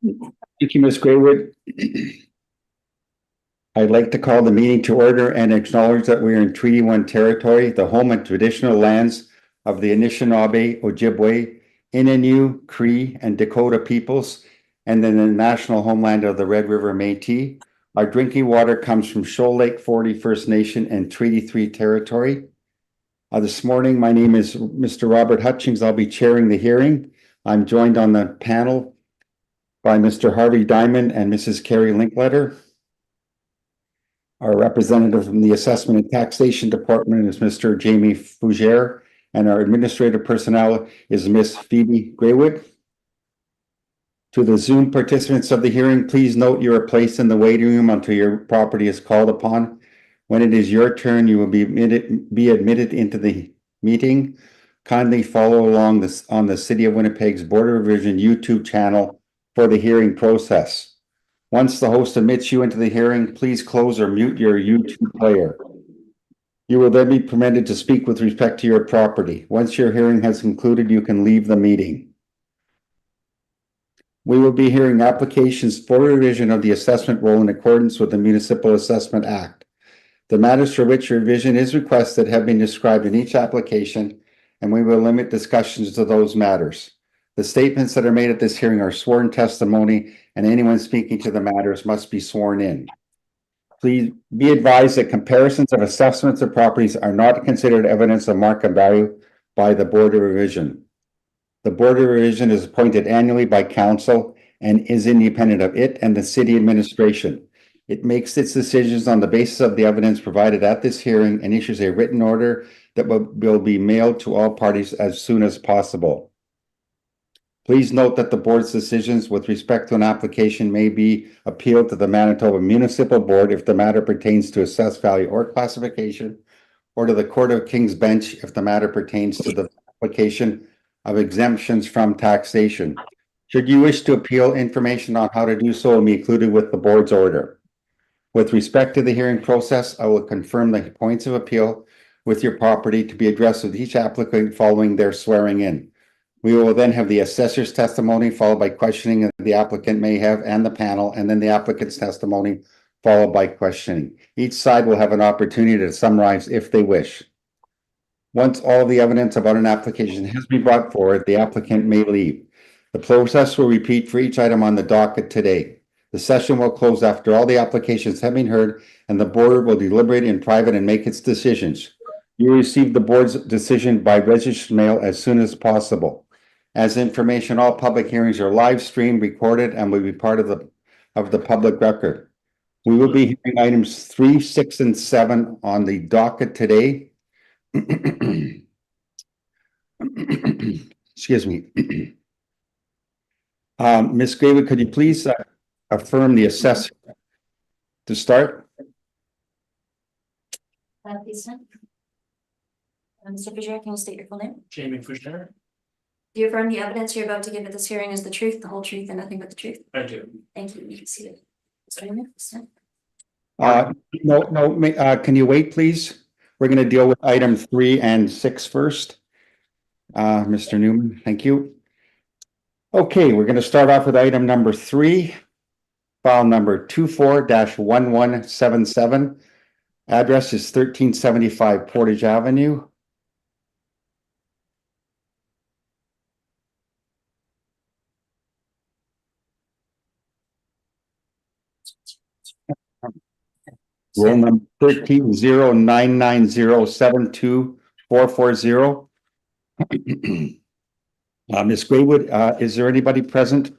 Thank you, Ms. Graywood. I'd like to call the meeting to order and acknowledge that we are in Treaty 1 territory, the home and traditional lands of the Anishinaabe, Ojibwe, Innu, Cree, and Dakota peoples, and then the national homeland of the Red River Métis. Our drinking water comes from Shoal Lake 40 First Nation and Treaty 3 territory. This morning, my name is Mr. Robert Hutchings. I'll be chairing the hearing. I'm joined on the panel by Mr. Harvey Diamond and Mrs. Carrie Linkletter. Our representative from the Assessment and Taxation Department is Mr. Jamie Fougere, and our administrative personnel is Miss Phoebe Graywood. To the Zoom participants of the hearing, please note you are placed in the waiting room until your property is called upon. When it is your turn, you will be admitted into the meeting. Kindly follow along on the City of Winnipeg's Board of Revision YouTube channel for the hearing process. Once the host admits you into the hearing, please close or mute your YouTube player. You will then be permitted to speak with respect to your property. Once your hearing has concluded, you can leave the meeting. We will be hearing applications for revision of the assessment roll in accordance with the Municipal Assessment Act. The matters for which revision is requested have been described in each application, and we will limit discussions to those matters. The statements that are made at this hearing are sworn testimony, and anyone speaking to the matters must be sworn in. Please be advised that comparisons of assessments of properties are not considered evidence of market value by the Board of Revision. The Board of Revision is appointed annually by Council and is independent of it and the City Administration. It makes its decisions on the basis of the evidence provided at this hearing and issues a written order that will be mailed to all parties as soon as possible. Please note that the board's decisions with respect to an application may be appealed to the Manitoba Municipal Board if the matter pertains to assessed value or classification, or to the Court of King's Bench if the matter pertains to the application of exemptions from taxation. Should you wish to appeal, information on how to do so will be included with the board's order. With respect to the hearing process, I will confirm the points of appeal with your property to be addressed with each applicant following their swearing in. We will then have the assessor's testimony followed by questioning that the applicant may have and the panel, and then the applicant's testimony followed by questioning. Each side will have an opportunity to summarize if they wish. Once all the evidence about an application has been brought forward, the applicant may leave. The process will repeat for each item on the docket today. The session will close after all the applications have been heard, and the board will deliberate in private and make its decisions. You will receive the board's decision by registered mail as soon as possible. As information, all public hearings are live streamed, recorded, and will be part of the public record. We will be hearing items 3, 6, and 7 on the docket today. Excuse me. Ms. Graywood, could you please affirm the assessor to start? Please, Mr. Fougere, can you state your full name? Jamie Fougere. Do you affirm the evidence you're about to give at this hearing is the truth, the whole truth, and nothing but the truth? I do. Thank you. You can see it. No, can you wait, please? We're going to deal with item 3 and 6 first. Mr. Newman, thank you. Okay, we're going to start off with item number 3, file number 24-1177. Address is 1375 Portage Avenue. Roll number 13-0990-72440. Ms. Graywood, is there anybody present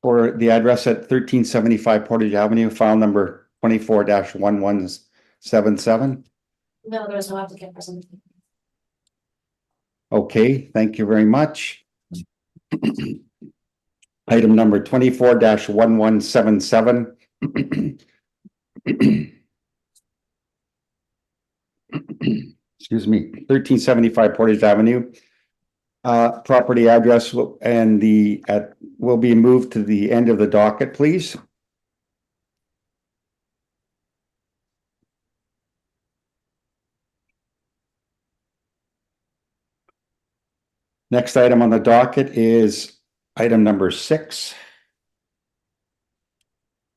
for the address at 1375 Portage Avenue, file number 24-1177? No, there's no applicant present. Okay, thank you very much. Item number 24-1177. Excuse me, 1375 Portage Avenue. Property address will be moved to the end of the docket, please. Next item on the docket is item number 6.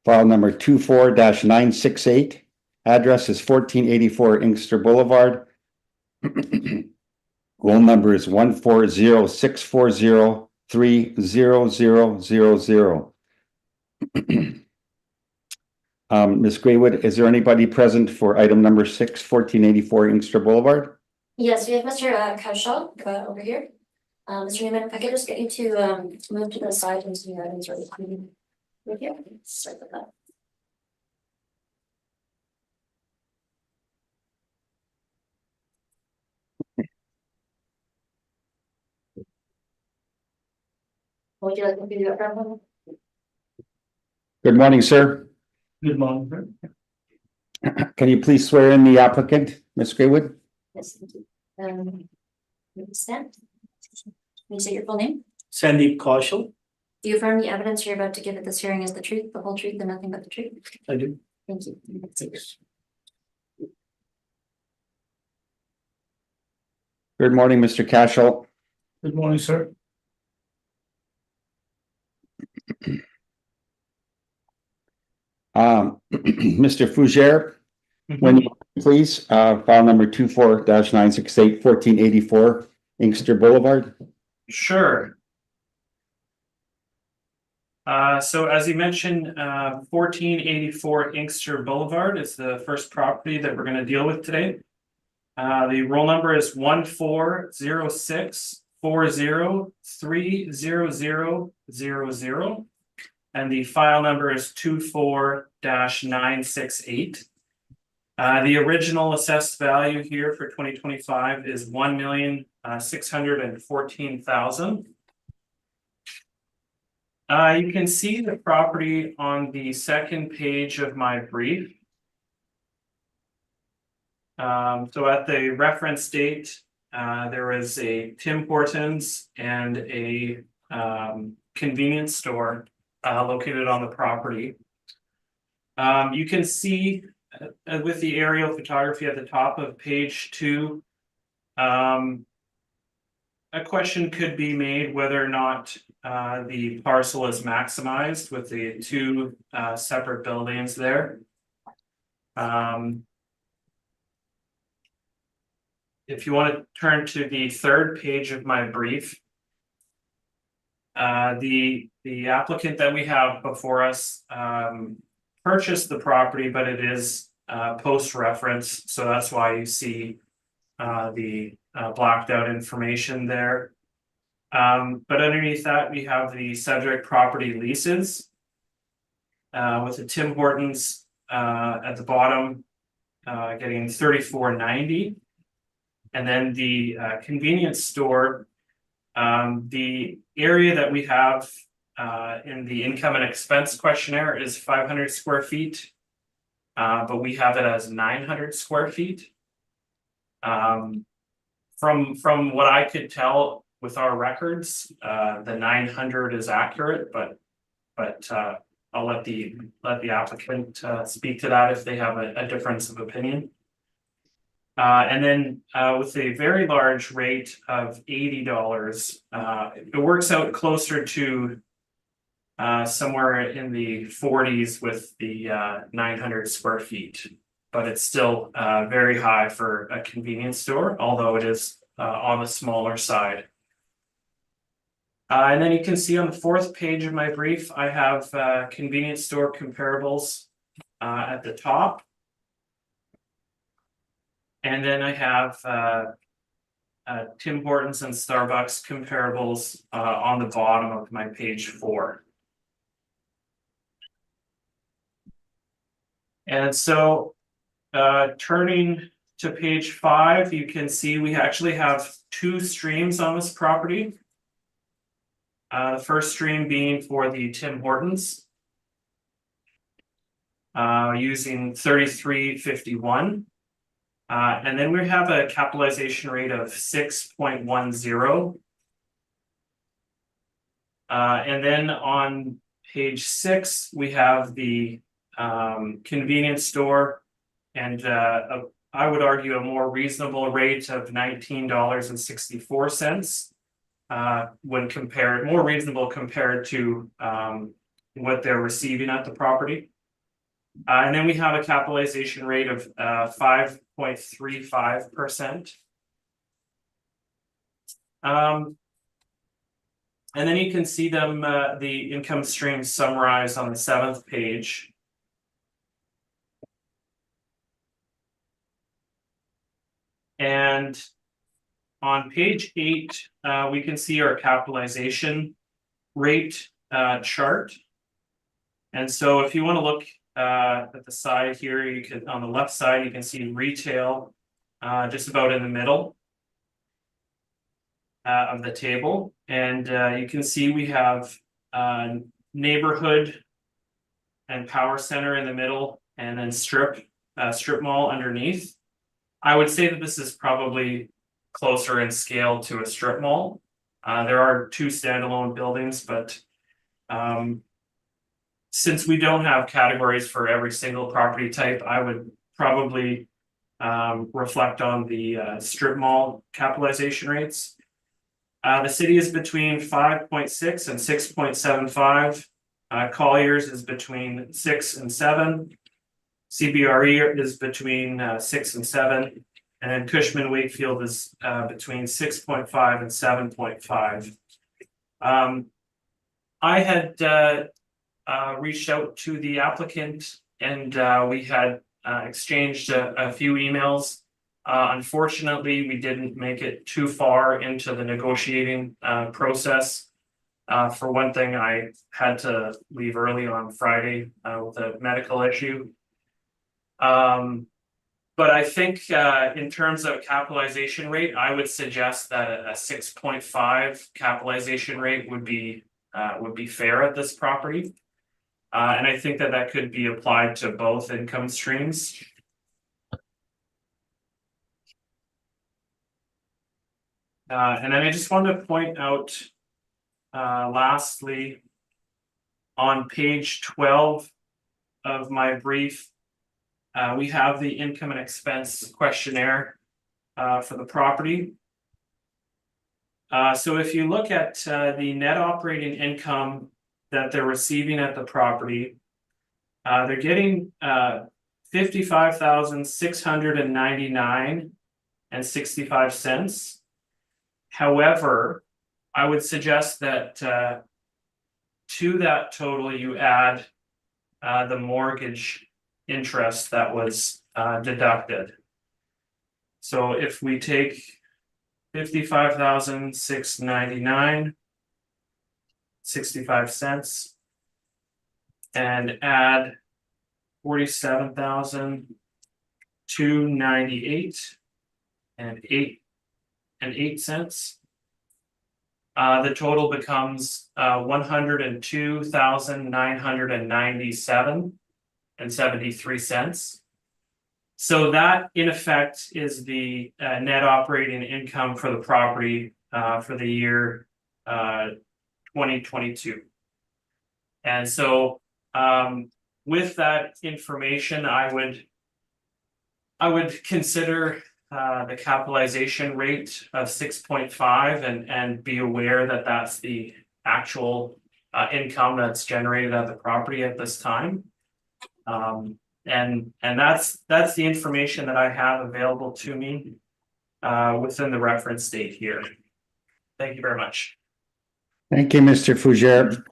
File number 24-968. Address is 1484 Inkster Boulevard. Roll number is 140-640-30000. Ms. Graywood, is there anybody present for item number 6, 1484 Inkster Boulevard? Yes, we have Mr. Cashel over here. Mr. Newman, if I could just get you to move to the side and see that he's right here. Sorry about that. Would you like me to do that for everyone? Good morning, sir. Good morning, sir. Can you please swear in the applicant, Ms. Graywood? Yes, thank you. Stand. Can you say your full name? Sandeep Kaushal. Do you affirm the evidence you're about to give at this hearing is the truth, the whole truth, and nothing but the truth? I do. Thank you. Thanks. Good morning, Mr. Cashel. Good morning, sir. Mr. Fougere, when you please, file number 24-968, 1484 Inkster Boulevard. Sure. So as you mentioned, 1484 Inkster Boulevard is the first property that we're going to deal with today. The roll number is 14064030000, and the file number is 24-968. The original assessed value here for 2025 is $1,614,000. You can see the property on the second page of my brief. So at the reference date, there was a Tim Hortons and a convenience store located on the property. You can see with the aerial photography at the top of page 2, a question could be made whether or not the parcel is maximized with the two separate buildings there. If you want to turn to the third page of my brief, the applicant that we have before us purchased the property, but it is post-reference, so that's why you see the blacked out information there. But underneath that, we have the subject property leases with the Tim Hortons at the bottom getting $34.90, and then the convenience store. The area that we have in the income and expense questionnaire is 500 square feet, but we have it as 900 square feet. From what I could tell with our records, the 900 is accurate, but I'll let the applicant speak to that if they have a difference of opinion. And then with a very large rate of $80, it works out closer to somewhere in the 40s with the 900 square feet, but it's still very high for a convenience store, although it is on the smaller side. And then you can see on the fourth page of my brief, I have convenience store comparables at the top. And then I have Tim Hortons and Starbucks comparables on the bottom of my page 4. And so turning to page 5, you can see we actually have 2 streams on this property. The first stream being for the Tim Hortons using 3351. And then we have a capitalization rate of 6.10. And then on page 6, we have the convenience store, and I would argue a more reasonable rate of $19.64 when more reasonable compared to what they're receiving at the property. And then we have a capitalization rate of 5.35%. And then you can see them, the income streams summarized on the 7th page. And on page 8, we can see our capitalization rate chart. And so if you want to look at the side here, you can, on the left side, you can see retail just about in the middle of the table. And you can see we have neighborhood and power center in the middle, and then strip mall underneath. I would say that this is probably closer in scale to a strip mall. There are 2 standalone buildings, but since we don't have categories for every single property type, I would probably reflect on the strip mall capitalization rates. The city is between 5.6 and 6.75. Colliers is between 6 and 7. CBRE is between 6 and 7. And then Cushman Wakefield is between 6.5 and 7.5. I had reached out to the applicant, and we had exchanged a few emails. Unfortunately, we didn't make it too far into the negotiating process. For one thing, I had to leave early on Friday with a medical issue. But I think in terms of capitalization rate, I would suggest that a 6.5 capitalization rate would be fair at this property. And I think that that could be applied to both income streams. And then I just wanted to point out, lastly, on page 12 of my brief, we have the income and expense questionnaire for the property. So if you look at the net operating income that they're receiving at the property, they're getting $55,699.65. However, I would suggest that to that total you add the mortgage interest that was deducted. So if we take $55,699.65 and add $47,298.08, the total becomes $102,997.73. So that in effect is the net operating income for the property for the year 2022. And so with that information, I would consider the capitalization rate of 6.5 and be aware that that's the actual income that's generated at the property at this time. And that's the information that I have available to me within the reference date here. Thank you very much. Thank you, Mr. Fougere.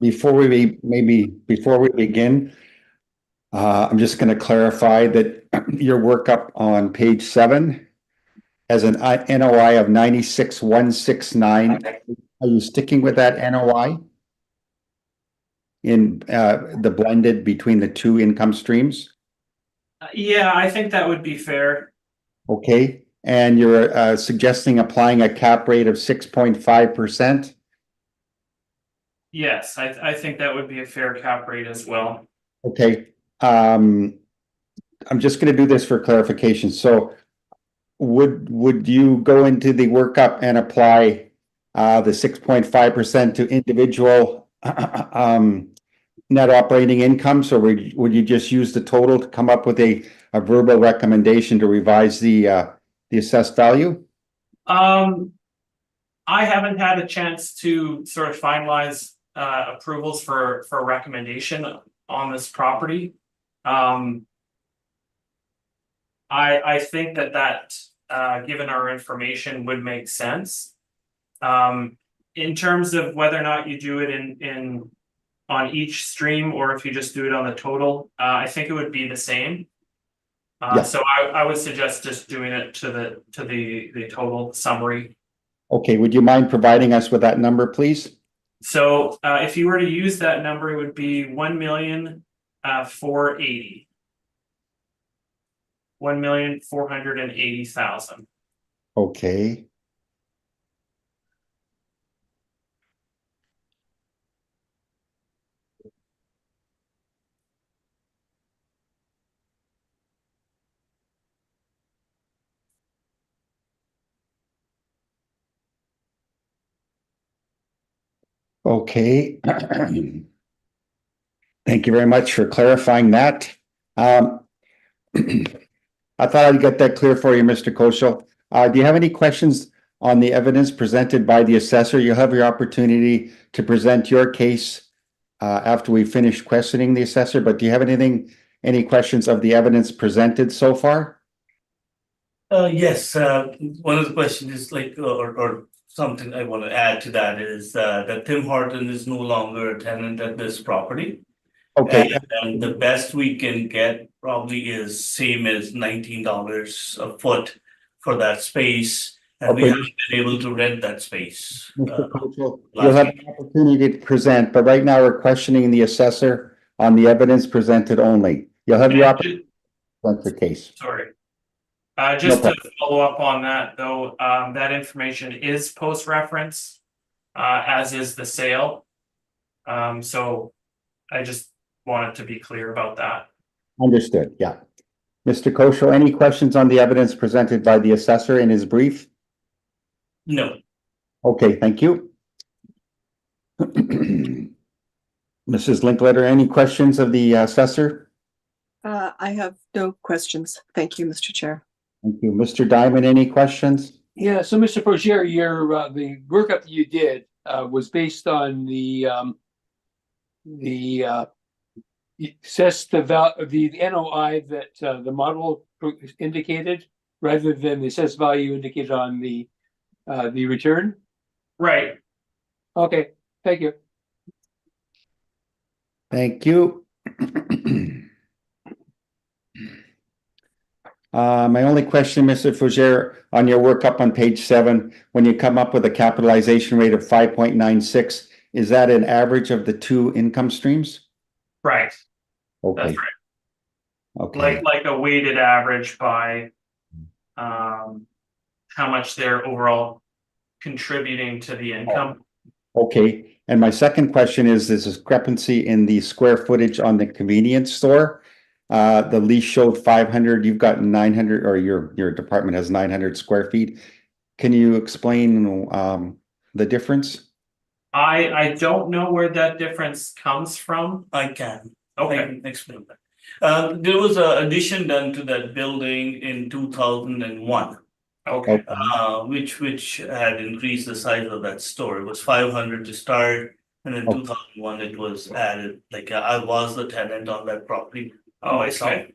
Before we begin, I'm just going to clarify that your workup on page 7 has an NOI of 96,169. Are you sticking with that NOI in the blended between the 2 income streams? Yeah, I think that would be fair. Okay, and you're suggesting applying a cap rate of 6.5%? Yes, I think that would be a fair cap rate as well. Okay, I'm just going to do this for clarification. So would you go into the workup and apply the 6.5% to individual net operating income? So would you just use the total to come up with a verbal recommendation to revise the assessed value? I haven't had a chance to sort of finalize approvals for a recommendation on this property. I think that given our information would make sense. In terms of whether or not you do it in on each stream or if you just do it on the total, I think it would be the same. Yeah. So I would suggest just doing it to the total summary. Okay, would you mind providing us with that number, please? So if you were to use that number, it would be 1,480,000. 1,480,000. Okay. Okay. Thank you very much for clarifying that. I thought I'd get that clear for you, Mr. Koschel. Do you have any questions on the evidence presented by the assessor? You'll have your opportunity to present your case after we finish questioning the assessor, but do you have any questions of the evidence presented so far? Yes, one of the questions is like, or something I want to add to that is that Tim Horton is no longer a tenant at this property. Okay, And the best we can get probably is same as $19 a foot for that space. And we Okay. haven't been able to rent that space. Mr. Koschel, last you'll have week. an opportunity to present, but right now we're questioning the assessor on the evidence presented only. You'll have your opportunity to present your case. Sorry. Just to follow up on that though, that information is post-reference, as is the sale. So I just wanted to be clear about that. Understood, yeah. Mr. Koschel, any questions on the evidence presented by the assessor in his brief? No, Okay, thank you. Mrs. Linkletter, any questions of the assessor? I have no questions. Thank you, Mr. Chair. Thank you. Mr. Diamond, any questions? Yeah, so Mr. Progier, the workup that you did was based on the assessed the NOI that the model indicated rather than the assessed value indicated on the return? Right. Okay, thank you. Thank you. My only question, Mr. Fougere, on your workup on page 7, when you come up with a capitalization rate of 5.96, is that an average of the two income streams? Right. Okay. That's right. Okay. Like a weighted average by how much they're overall contributing to the income. Okay. And my second question is this discrepancy in the square footage on the convenience store. The lease showed 500, you've got 900, or your department has 900 square feet. Can you explain the difference? I don't know where that difference comes from. I can. Okay. I can explain that. There was an addition done to that building in 2001. Okay. Which had increased the size of that store. It was 500 to start, and in 2001 it was added. Like I was the tenant on that property. Oh, myself. okay.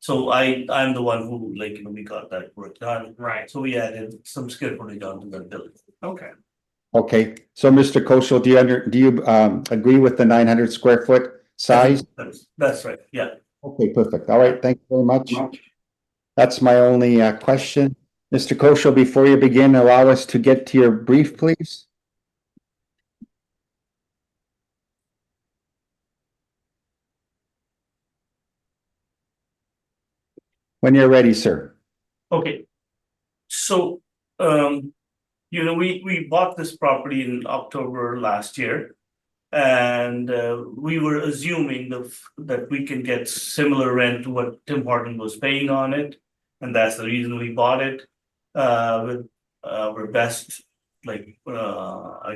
So I'm the one who we got that work done. Right. So we added some square footage onto that building. Okay. Okay, so Mr. Koschel, do you agree with the 900 square foot size? That's right. Yeah. Okay, perfect. All right, thank you very much. That's my only question. Mr. Koschel, before you begin, allow us to get to your brief, please. When you're ready, sir. Okay. So, we bought this property in October last year. And we were assuming that we can get similar rent to what Tim Horton was paying on it. And that's the reason we bought it with our best, I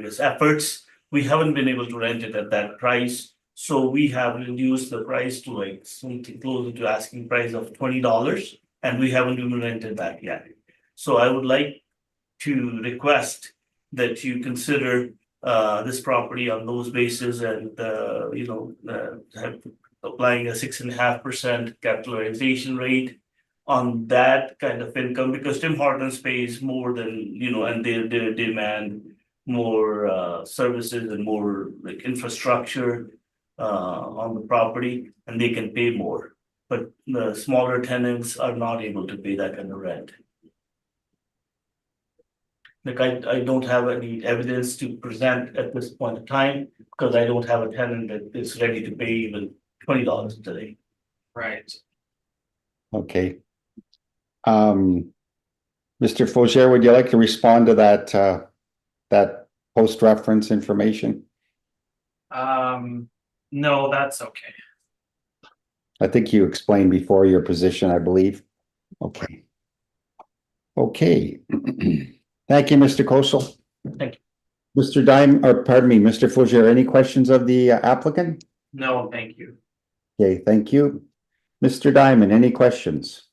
guess, efforts. We haven't been able to rent it at that price. So we have reduced the price to like something closer to asking price of $20. And we haven't even rented that yet. So I would like to request that you consider this property on those bases and applying a 6.5% capitalization rate on that kind of income, because Tim Hortons pays more than, and they demand more services and more like infrastructure on the property, and they can pay more. But the smaller tenants are not able to pay that kind of rent. Like I don't have any evidence to present at this point in time, because I don't have a tenant that is ready to pay even $20 today. Right. Okay. Mr. Fougere, would you like to respond to that post-reference information? No, that's okay. I think you explained before your position, I believe. Okay. Okay. Thank you, Mr. Kosel. Thank you. Mr. Dime, or pardon me, Mr. Fougere, any questions of the applicant? No, thank you. Okay, thank you. Mr. Diamond, any questions?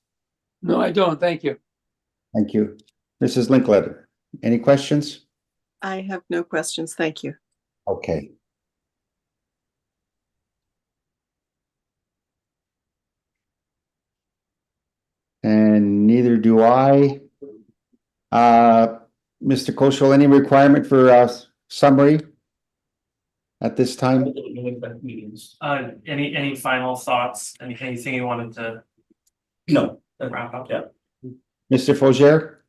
No, I don't. Thank you. Thank you. Mrs. Linkletter, any questions? I have no questions. Thank you. Okay. And neither do I. Mr. Kosel, any requirement for summary at this time? Meetings. Any final thoughts? Anything you wanted to No. wrap up? Yeah. Mr. Fougere?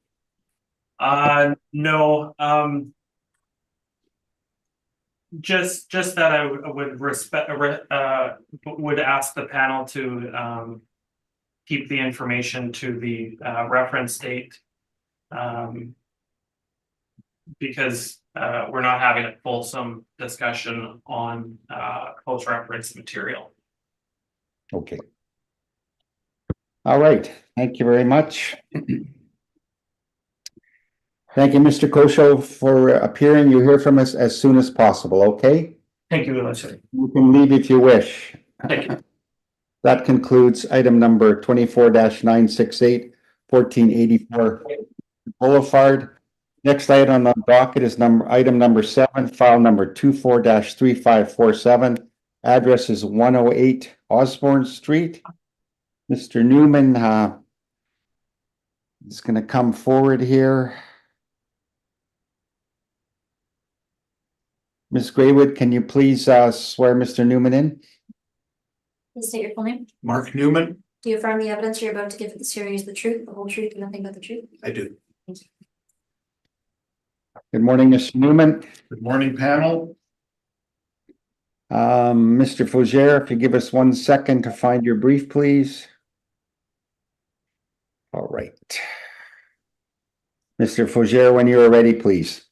No, just that I would would ask the panel to keep the information to the reference date. Because we're not having a fulsome discussion on post-reference material. Okay. All right, thank you very much. Thank you, Mr. Kosel, for appearing. You'll hear from us as soon as possible, okay? Thank you very much, sir. You can leave if you wish. Thank you. That concludes item number 24-968, 1484 Boulevard. Next item on the docket is item number 7, file number 24-3547. Address is 108 Osborne Street. Mr. Newman is going to come forward here. Ms. Graywood, can you please swear Mr. Newman in? Please state your full name. Mark Newman, Do you affirm the evidence you're about to give at this hearing is the truth, the whole truth, and nothing but the truth? I do. Thank you. Good morning, Mr. Newman. Good morning, panel. Mr. Fougere, if you give us 1 second to find your brief, please. All right. Mr. Fougere, when you are ready, please.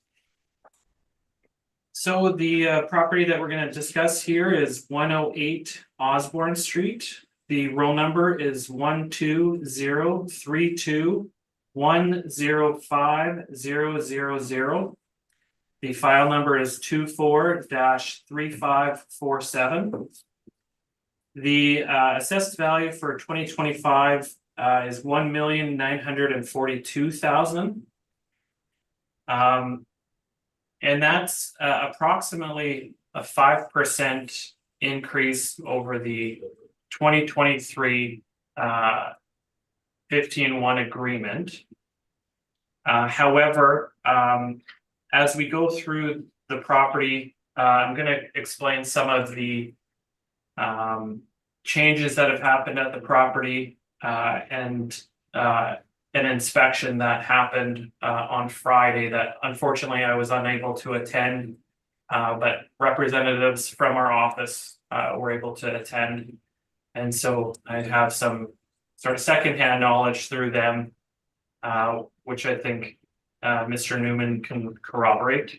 So the property that we're going to discuss here is 108 Osborne Street. The roll number is 12032105000. The file number is 24-3547. The assessed value for 2025 is $1,942,000. And that's approximately a 5% increase over the 2023 15-1 agreement. However, as we go through the property, I'm going to explain some of the changes that have happened at the property and an inspection that happened on Friday that unfortunately I was unable to attend, but representatives from our office were able to attend. And so I have some sort of secondhand knowledge through them, which I think Mr. Newman can corroborate.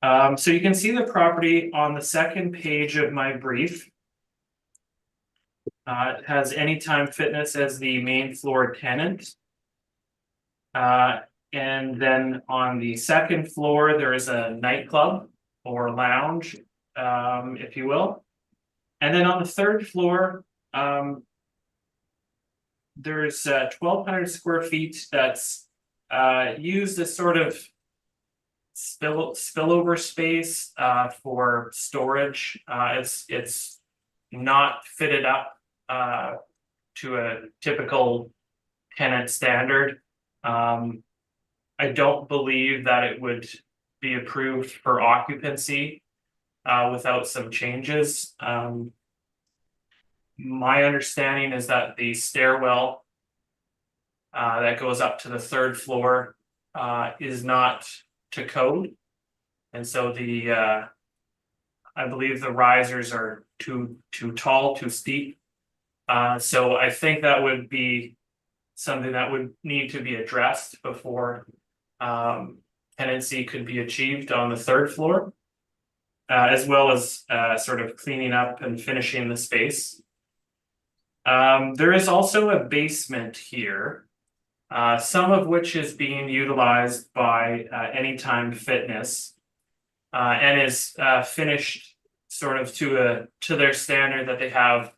So you can see the property on the second page of my brief. It has Anytime Fitness as the main floor tenant. And then on the second floor, there is a nightclub or lounge, if you will. And then on the third floor, there's 1,200 square feet that's used as sort of spillover space for storage. It's not fitted up to a typical tenant standard. I don't believe that it would be approved for occupancy without some changes. My understanding is that the stairwell that goes up to the third floor is not to code. And so I believe the risers are too tall, too steep. So I think that would be something that would need to be addressed before tenancy could be achieved on the third floor. As well as sort of cleaning up and finishing the space. There is also a basement here, some of which is being utilized by Anytime Fitness and is finished sort of to their standard that they have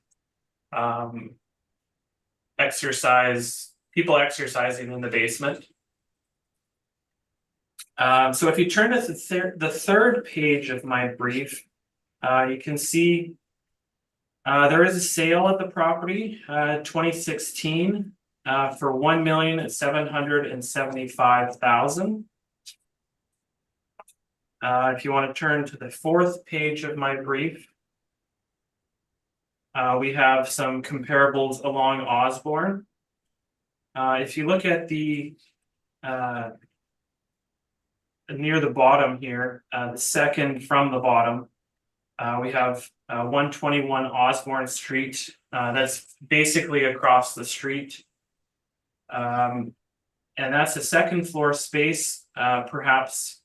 people exercising in the basement. So if you turn to the third page of my brief, you can see there is a sale at the property, 2016, for $1,775,000. If you want to turn to the fourth page of my brief, we have some comparables along Osborne. If you look at the near the bottom here, the second from the bottom, we have 121 Osborne Street. That's basically across the street. And that's a second floor space, perhaps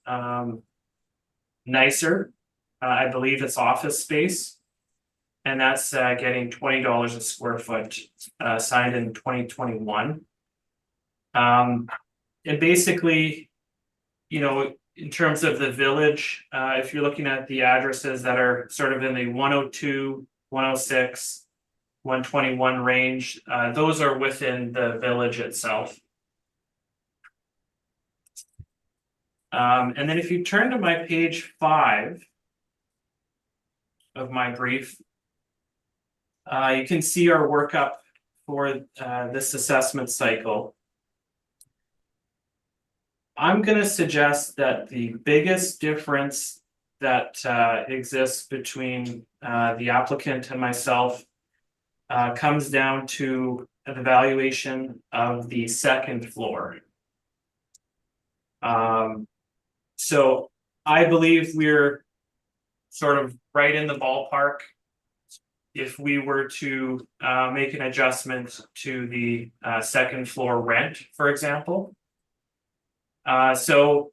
nicer. I believe it's office space. And that's getting $20 a square foot, signed in 2021. And basically, you know, in terms of the village, if you're looking at the addresses that are sort of in the 102, 106, 121 range, those are within the village itself. And then if you turn to my page 5 of my brief, you can see our workup for this assessment cycle. I'm going to suggest that the biggest difference that exists between the applicant and myself comes down to the valuation of the second floor. So I believe we're sort of right in the ballpark if we were to make an adjustment to the second floor rent, for example. So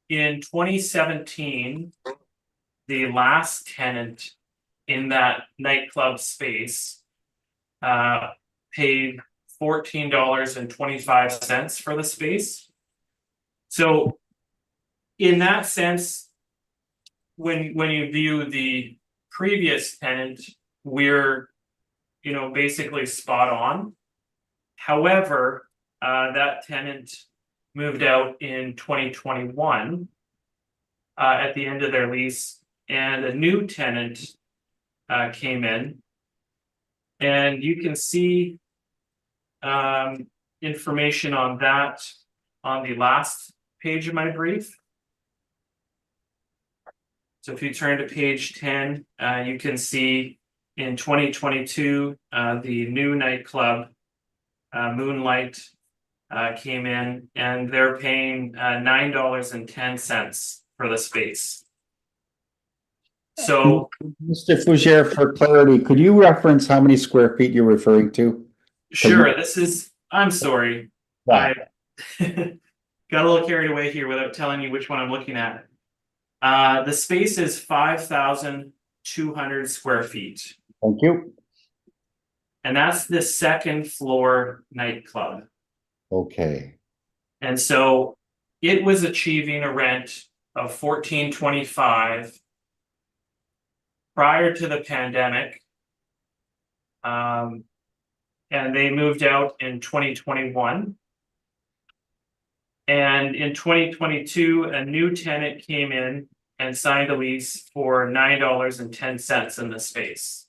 in 2017, the last tenant in that nightclub space paid $14.25 for the space. So in that sense, when you view the previous tenant, we're, you know, basically spot on. However, that tenant moved out in 2021 at the end of their lease, and a new tenant came in, and you can see information on that on the last page of my brief. So if you turn to page 10, you can see in 2022 the new nightclub Moonlight came in, and they're paying $9.10 for the space. So, Mr. Fougere, for clarity, could you reference how many square feet you're referring to? sure, I'm sorry, Yeah. I got a little carried away here without telling you which one I'm looking at. The space is 5,200 square feet, Thank you. and that's the second floor nightclub. Okay. And so it was achieving a rent of $14.25 prior to the pandemic. And they moved out in 2021. And in 2022, a new tenant came in and signed a lease for $9.10 in the space.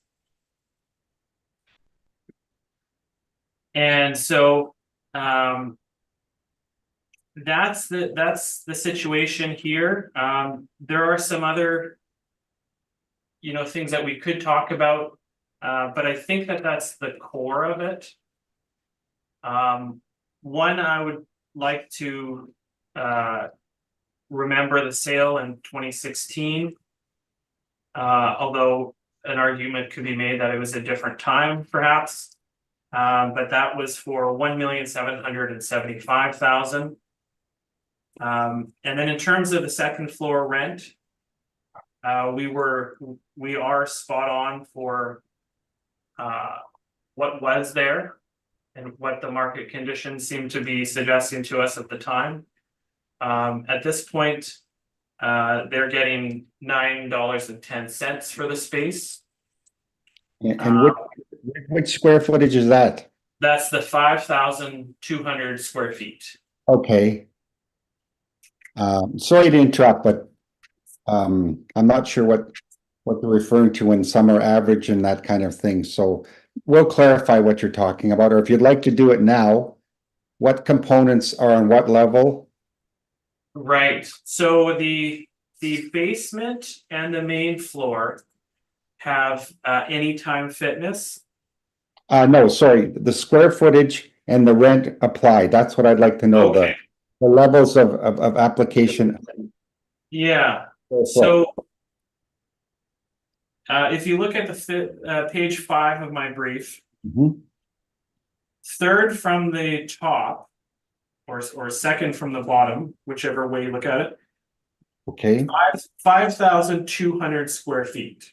And so, that's the situation here. There are some other, things that we could talk about, but I think that that's the core of it. One, I would like to remember the sale in 2016. Although an argument could be made that it was a different time, perhaps. But that was for $1,775,000. And then in terms of the second floor rent, we are spot on for what was there and what the market conditions seem to be suggesting to us at the time. At this point, they're getting $9.10 for the space. And which square footage is that? That's the 5,200 square feet. Okay. Sorry to interrupt, but I'm not sure what they're referring to when some are average and that kind of thing. So we'll clarify what you're talking about, or if you'd like to do it now, what components are on what level? Right, so the basement and the main floor have anytime fitness. No, sorry, the square footage and the rent applied. That's what I'd like to know, Okay. the levels of application. Yeah, so if you look at the page 5 of my brief, Mhm. third from the top, or second from the bottom, whichever way you look at it, Okay, 5,200 square feet.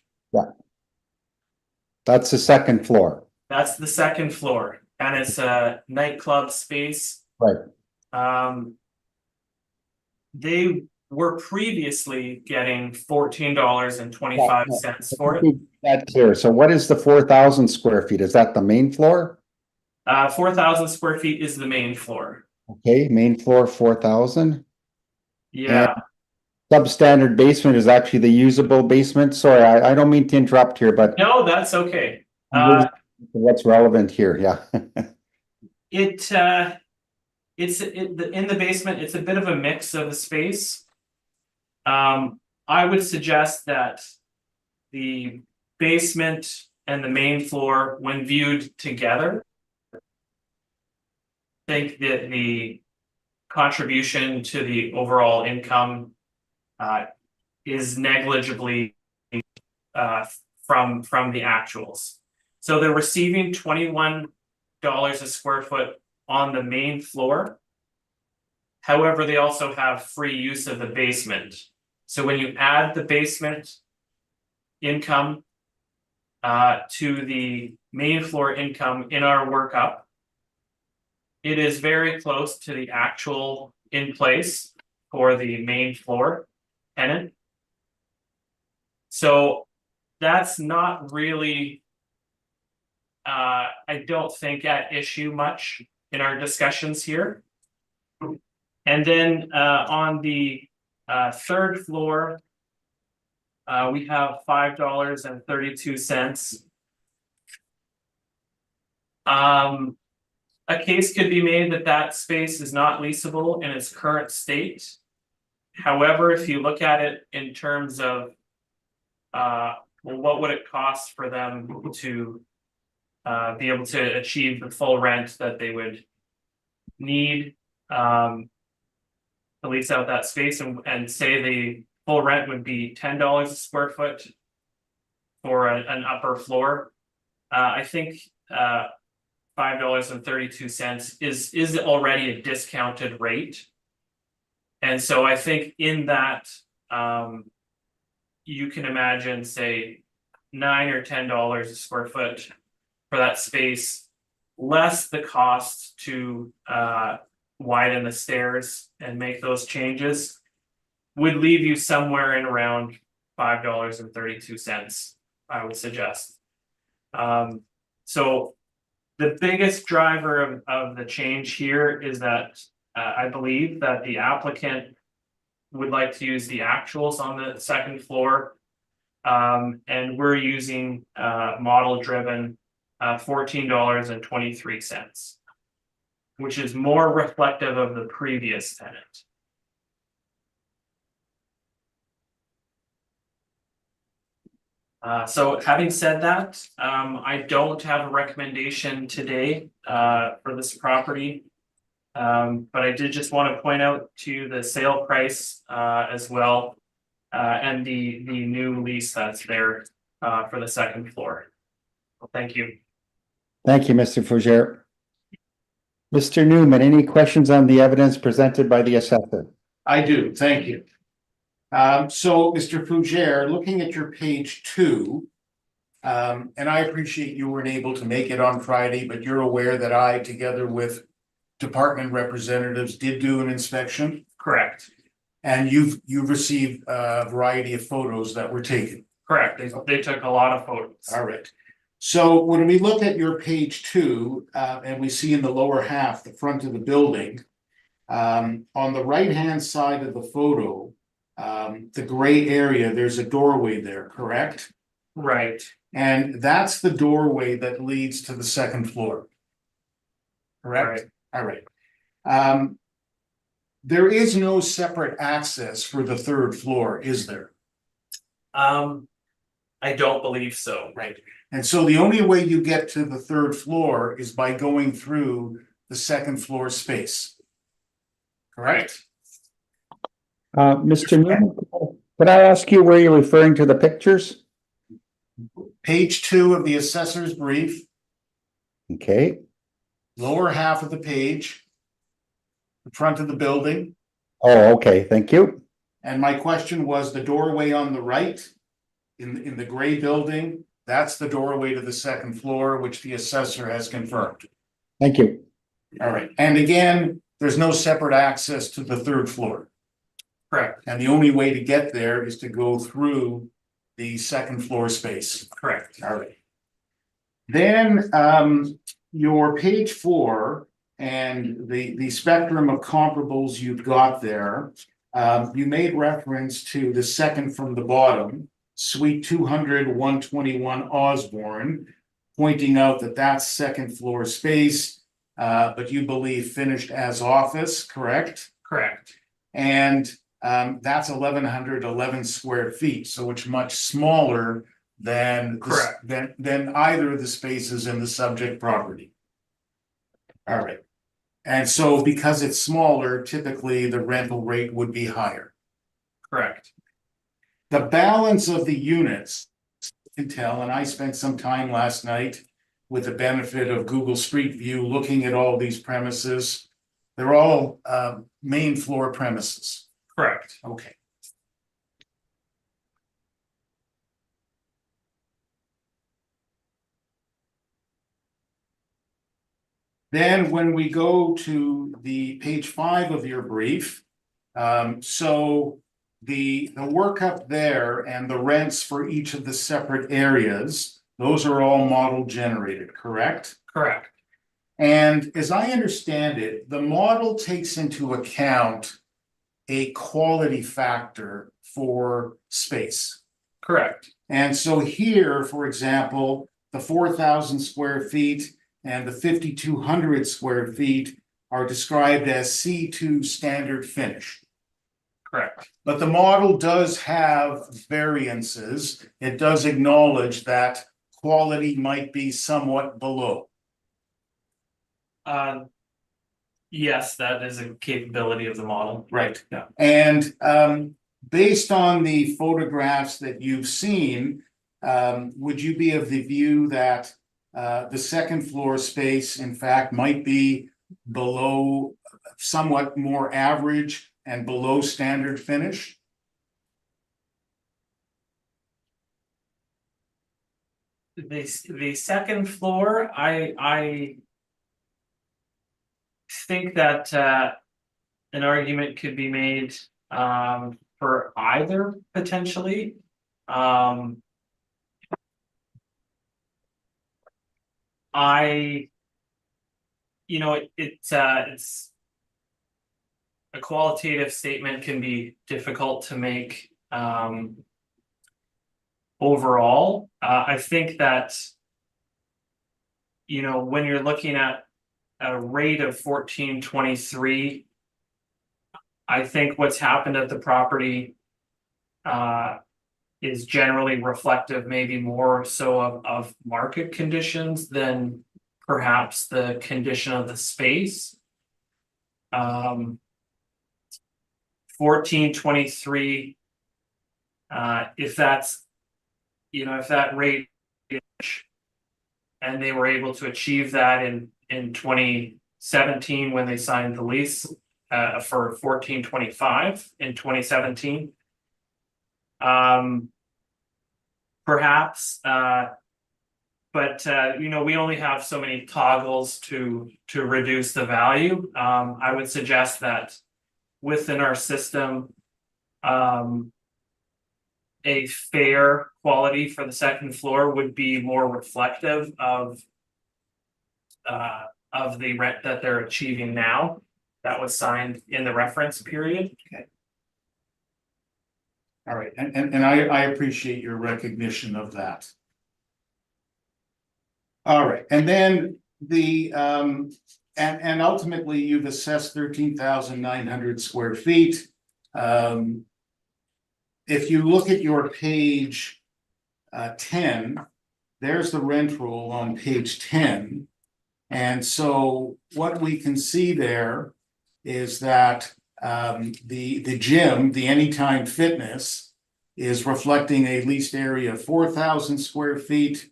that's the second floor. That's the second floor, and it's a nightclub space. Right. They were previously getting $14.25 for it. That's clear. So what is the 4,000 square feet? Is that the main floor? 4,000 square feet is the main floor. Okay, main floor, 4,000. Yeah, Substandard basement is actually the usable basement. Sorry, I don't mean to interrupt here, but no, that's okay. what's relevant here? Yeah. It's in the basement, it's a bit of a mix of the space. I would suggest that the basement and the main floor, when viewed together, I think that the contribution to the overall income is negligibly from the actuals. So they're receiving $21 a square foot on the main floor. However, they also have free use of the basement. So when you add the basement income to the main floor income in our workup, it is very close to the actual in place for the main floor tenant. So that's not really, I don't think, at issue much in our discussions here. And then on the third floor, we have $5.32. A case could be made that that space is not leasable in its current state. However, if you look at it in terms of well, what would it cost for them to be able to achieve the full rent that they would need to lease out that space, and say the full rent would be $10 a square foot for an upper floor. I think $5.32 is already a discounted rate. And so I think in that you can imagine, say, $9 or $10 a square foot for that space, less the cost to widen the stairs and make those changes, would leave you somewhere in around $5.32, I would suggest. So the biggest driver of the change here is that I believe that the applicant would like to use the actuals on the second floor. And we're using model driven $14.23, which is more reflective of the previous tenant. So having said that, I don't have a recommendation today for this property. But I did just want to point out to the sale price as well, and the new lease that's there for the second floor. Well, thank you. Thank you, Mr. Fougere. Mr. Newman, any questions on the evidence presented by the assessor? I do, thank you. So, Mr. Fougere, looking at your page 2, and I appreciate you weren't able to make it on Friday, but you're aware that I, together with department representatives, did do an inspection, Correct. and you've received a variety of photos that were taken. Correct. They took a lot of photos. All right. So when we look at your page 2, and we see in the lower half, the front of the building, on the right-hand side of the photo, the gray area, there's a doorway there, correct? Right. And that's the doorway that leads to the second floor. Correct? All right. There is no separate access for the third floor, is there? I don't believe so. Right. And so the only way you get to the third floor is by going through the second floor space. Correct? Mr. Newman, could I ask you where you're referring to the pictures? Page 2 of the assessor's brief, Okay, lower half of the page, the front of the building. oh, okay, thank you. And my question was the doorway on the right in the gray building, that's the doorway to the second floor, which the assessor has confirmed. Thank you. All right. And again, there's no separate access to the third floor. Correct. And the only way to get there is to go through the second floor space. Correct. All right. Then your page 4 and the spectrum of comparables you've got there, you made reference to the second from the bottom, Suite 200 121 Osborne, pointing out that that's second floor space, but you believe finished as office, correct? Correct. And that's 1,111 square feet, so it's much smaller than Correct. than either of the spaces in the subject property. All right. And so because it's smaller, typically the rental rate would be higher. Correct. The balance of the units, you can tell, and I spent some time last night with the benefit of Google Street View looking at all these premises. They're all main floor premises. Correct. Okay. Then when we go to the page 5 of your brief, so the work up there and the rents for each of the separate areas, those are all model generated, correct? Correct. And as I understand it, the model takes into account a quality factor for space. Correct. And so here, for example, the 4,000 square feet and the 5,200 square feet are described as C2 standard finish. Correct. But the model does have variances. It does acknowledge that quality might be somewhat below. Yes, that is a capability of the model. Right. Yeah. And based on the photographs that you've seen, would you be of the view that the second floor space, in fact, might be below, somewhat more average and below standard finish? The second floor, I think that an argument could be made for either potentially. It's a qualitative statement can be difficult to make overall. I think that you know, when you're looking at a rate of 14.23, I think what's happened at the property is generally reflective, maybe more so of market conditions than perhaps the condition of the space. 14.23, if that's, you know, if that rate, and they were able to achieve that in 2017 when they signed the lease for 14.25 in 2017. Perhaps, but you know, we only have so many toggles to reduce the value. I would suggest that within our system, a fair quality for the second floor would be more reflective of the rent that they're achieving now. That was signed in the reference period. All right, and I appreciate your recognition of that. All right, and then the and ultimately you've assessed 13,900 square feet. If you look at your page 10, there's the rent roll on page 10. And so what we can see there is that the gym, the Anytime Fitness, is reflecting a leased area of 4,000 square feet.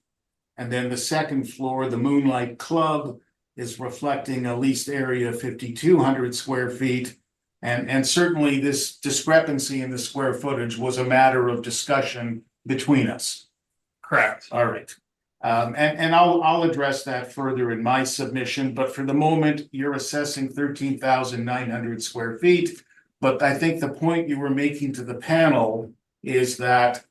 And then the second floor, the Moonlight Club, is reflecting a leased area of 5,200 square feet. And certainly this discrepancy in the square footage was a matter of discussion between us. Correct. All right. And I'll address that further in my submission, but for the moment, you're assessing 13,900 square feet. But I think the point you were making to the panel is that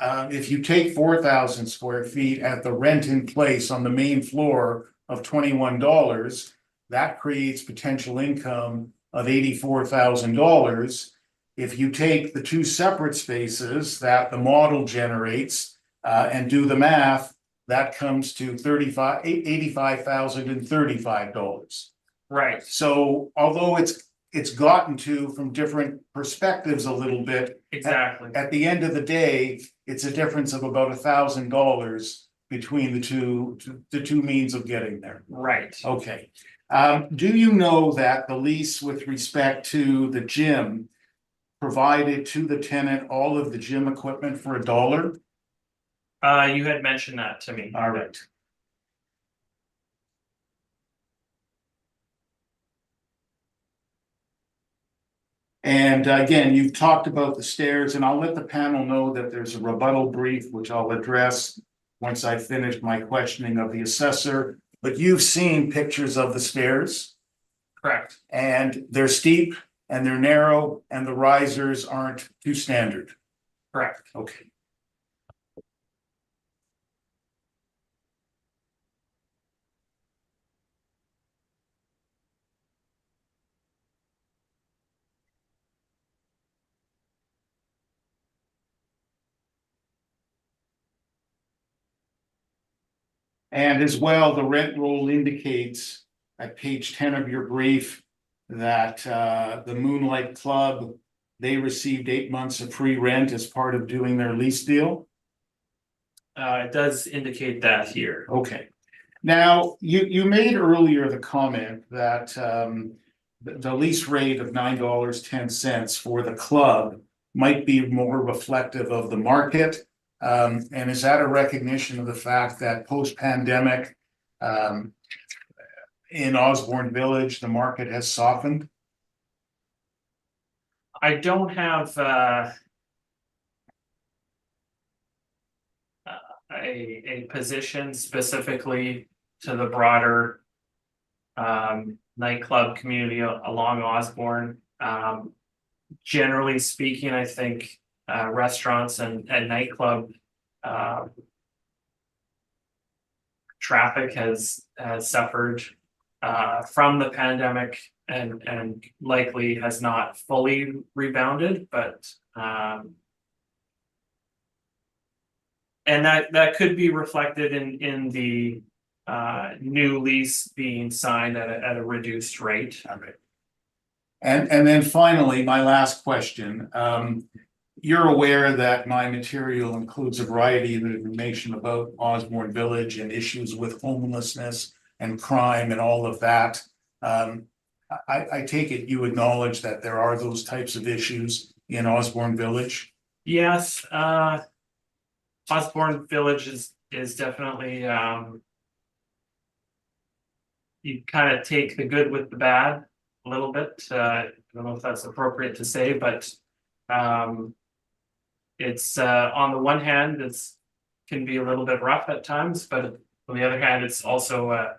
if you take 4,000 square feet at the rent in place on the main floor of $21, that creates potential income of $84,000. If you take the two separate spaces that the model generates and do the math, that comes to $85,035. Right. So although it's gotten to from different perspectives a little bit, Exactly. at the end of the day, it's a difference of about $1,000 between the two means of getting there. Right. Okay. Do you know that the lease with respect to the gym provided to the tenant all of the gym equipment for $1? You had mentioned that to me. All right. And again, you've talked about the stairs, and I'll let the panel know that there's a rebuttal brief, which I'll address once I finish my questioning of the assessor. But you've seen pictures of the stairs. Correct. And they're steep and they're narrow and the risers aren't too standard. Correct. Okay. And as well, the rent roll indicates at page 10 of your brief that the Moonlight Club, they received 8 months of free rent as part of doing their lease deal. It does indicate that here. Okay. Now, you made earlier the comment that the lease rate of $9.10 for the club might be more reflective of the market. And is that a recognition of the fact that post-pandemic in Osborne Village, the market has softened? I don't have a position specifically to the broader nightclub community along Osborne. Generally speaking, I think restaurants and nightclub traffic has suffered from the pandemic and likely has not fully rebounded, but and that could be reflected in the new lease being signed at a reduced rate. All right. And then finally, my last question, you're aware that my material includes a variety of information about Osborne Village and issues with homelessness and crime and all of that. I take it you acknowledge that there are those types of issues in Osborne Village? Yes, Osborne Village is definitely, you kind of take the good with the bad a little bit. I don't know if that's appropriate to say, but it's on the one hand, it's can be a little bit rough at times, but on the other hand, it's also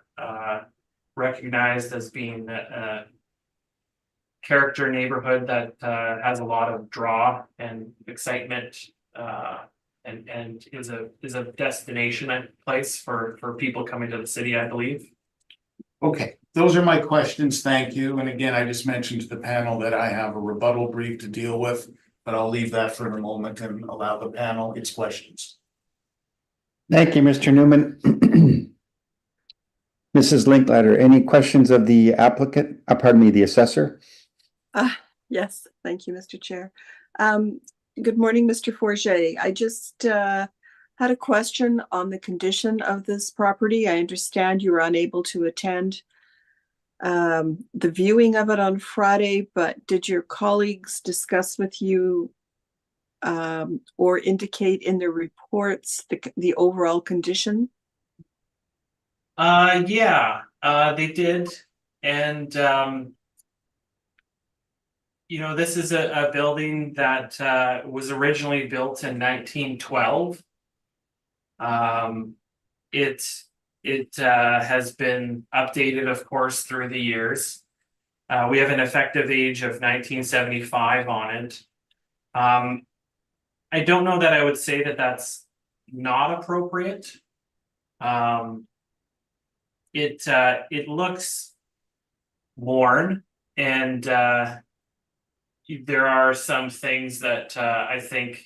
recognized as being a character neighborhood that has a lot of draw and excitement, and is a destination place for people coming to the city, I believe. Okay, those are my questions. Thank you. And again, I just mentioned to the panel that I have a rebuttal brief to deal with, but I'll leave that for a moment and allow the panel its questions. Thank you, Mr. Newman. Mrs. Linklater, any questions of the applicant, pardon me, the assessor? Yes, thank you, Mr. Chair. Good morning, Mr. Forget. I just had a question on the condition of this property. I understand you were unable to attend the viewing of it on Friday, but did your colleagues discuss with you or indicate in their reports the overall condition? Yeah, they did, and you know, this is a building that was originally built in 1912. It has been updated, of course, through the years. We have an effective age of 1975 on it. I don't know that I would say that that's not appropriate. It looks worn, and there are some things that I think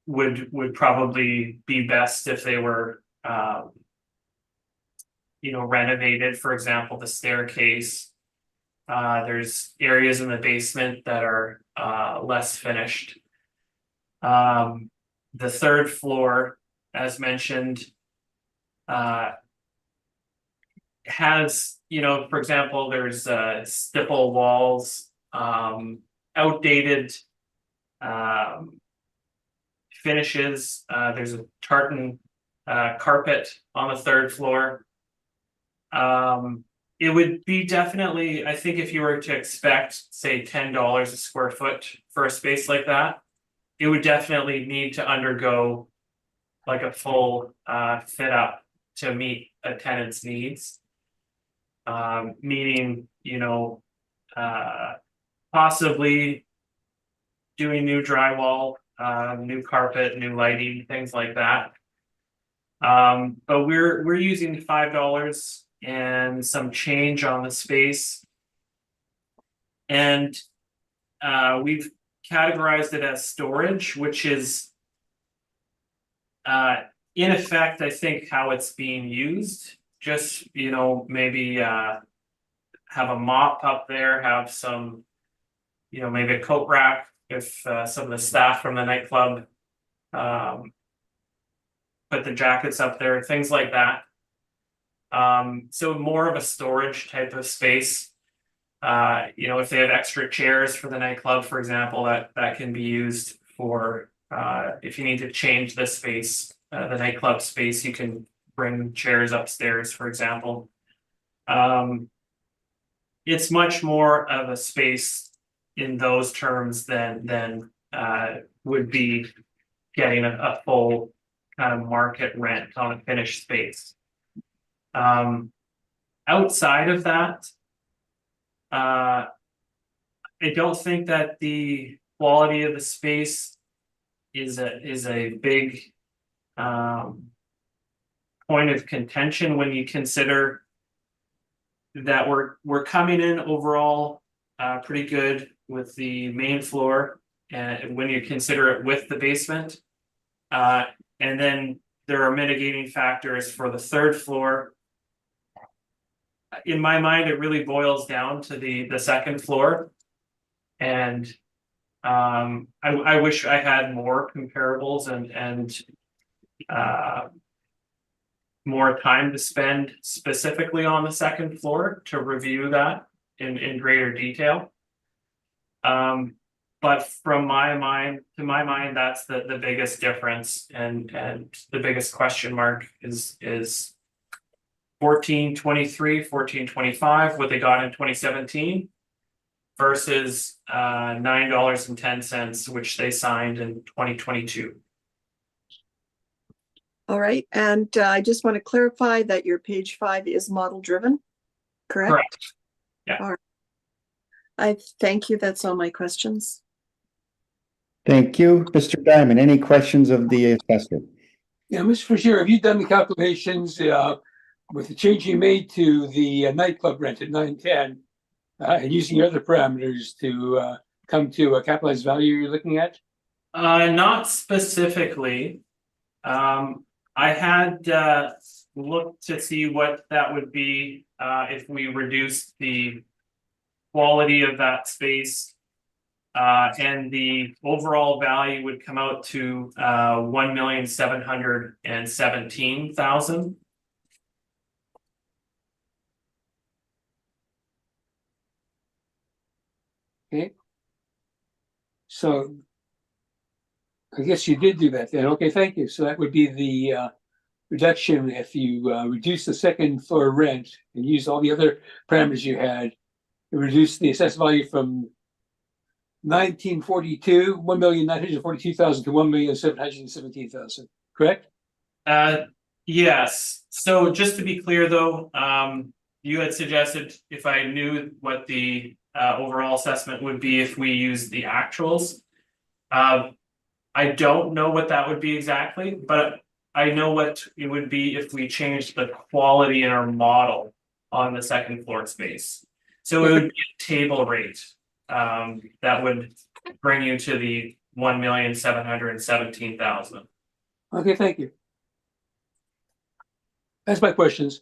would probably be best if they were you know, renovated. For example, the staircase. There's areas in the basement that are less finished. The third floor, as mentioned, has, you know, for example, there's stipple walls, outdated finishes. There's a tartan carpet on the third floor. It would be definitely, I think, if you were to expect, say, $10 a square foot for a space like that, it would definitely need to undergo like a full fit up to meet a tenant's needs. Meaning, you know, possibly doing new drywall, new carpet, new lighting, things like that. But we're using $5 and some change on the space, and we've categorized it as storage, which is in effect, I think, how it's being used. Just, you know, maybe have a mop up there, have some, you know, maybe a coat rack if some of the staff from the nightclub put the jackets up there, things like that. So more of a storage type of space. You know, if they have extra chairs for the nightclub, for example, that can be used for if you need to change the space, the nightclub space, you can bring chairs upstairs, for example. It's much more of a space in those terms than would be getting a full kind of market rent on a finished space. Outside of that, I don't think that the quality of the space is a big point of contention when you consider that we're coming in overall pretty good with the main floor, and when you consider it with the basement, and then there are mitigating factors for the third floor. In my mind, it really boils down to the second floor. And I wish I had more comparables and more time to spend specifically on the second floor to review that in greater detail. But from my mind, to my mind, that's the biggest difference and the biggest question mark is 1423, 1425, what they got in 2017 versus $9.10, which they signed in 2022. All right, and I just want to clarify that your page 5 is model driven, correct? Correct. Yeah. All right. I thank you. That's all my questions. Thank you. Mr. Diamond, any questions of the assessor? Yeah, Mr. Fisher, have you done the calculations with the change you made to the nightclub rent at 910 and using your other parameters to come to a capitalized value you're looking at? Not specifically. I had looked to see what that would be if we reduced the quality of that space. And the overall value would come out to $1,717,000. Okay. So I guess you did do that then. Okay, thank you. So that would be the reduction if you reduce the second floor rent and use all the other parameters you had. Reduce the assessed value from 1,942,000 to 1,717,000, correct? Yes. So just to be clear though, you had suggested if I knew what the overall assessment would be if we used the actuals. I don't know what that would be exactly, but I know what it would be if we changed the quality in our model on the second floor space. So it would be a table rate that would bring you to the 1,717,000. Okay, thank you. That's my questions.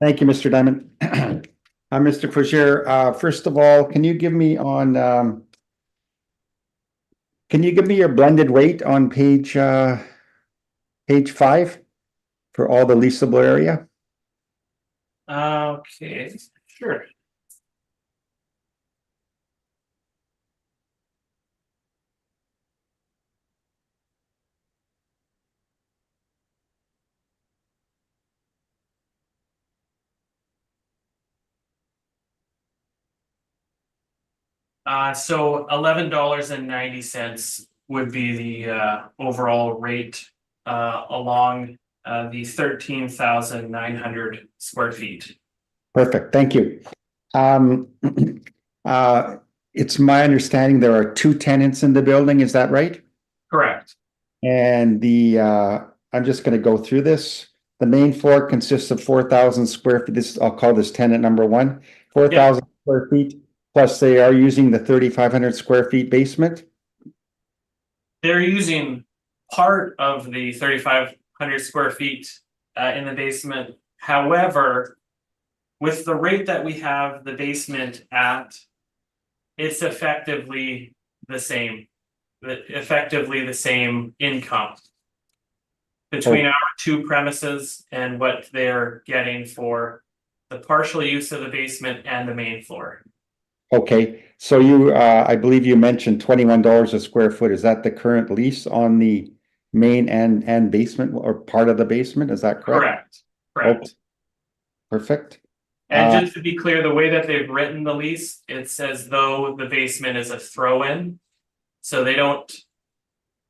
Thank you, Mr. Diamond. Mr. Fougere, first of all, can you give me your blended rate on page 5 for all the leasable area? Okay, sure. So $11.90 would be the overall rate along the 13,900 square feet. Perfect, thank you. It's my understanding there are 2 tenants in the building, is that right? Correct. And I'm just gonna go through this. The main floor consists of 4,000 square feet. I'll call this tenant number 1, 4,000 square feet. Plus they are using the 3,500 square feet basement. They're using part of the 3,500 square feet in the basement. However, with the rate that we have the basement at, it's effectively the same income between our 2 premises and what they're getting for the partial use of the basement and the main floor. Okay, so you, I believe you mentioned $21 a square foot. Is that the current lease on the main and basement or part of the basement? Is that correct? Correct. Okay. Perfect. And just to be clear, the way that they've written the lease, it's as though the basement is a throw-in. So they don't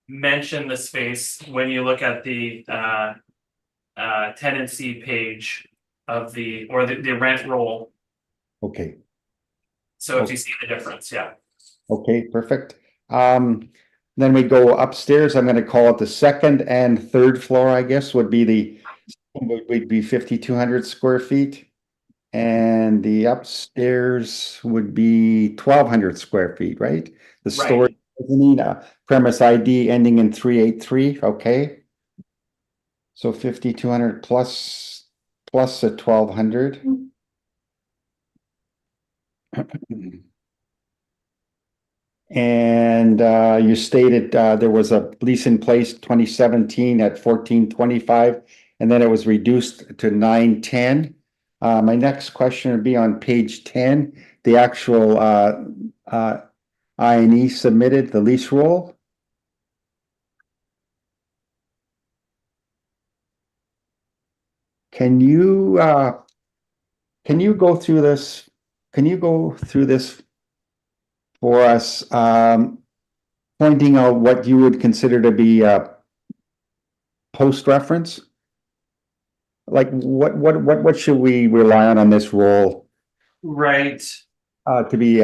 mention the space when you look at the tenancy page of the rent roll. Okay. So if you see the difference, yeah. Okay, perfect. Then we go upstairs. I'm gonna call it the second and third floor, I guess, would be 5,200 square feet. And the upstairs would be 1,200 square feet, right? The storage mezzanine, premise ID ending in 383, okay? So 5,200 plus a 1,200. And you stated there was a lease in place 2017 at 1425, and then it was reduced to 910. My next question would be on page 10, the actual I&E submitted, the lease roll. Can you go through this? Can you go through this for us, pointing out what you would consider to be post reference? Like what should we rely on this role Right. to be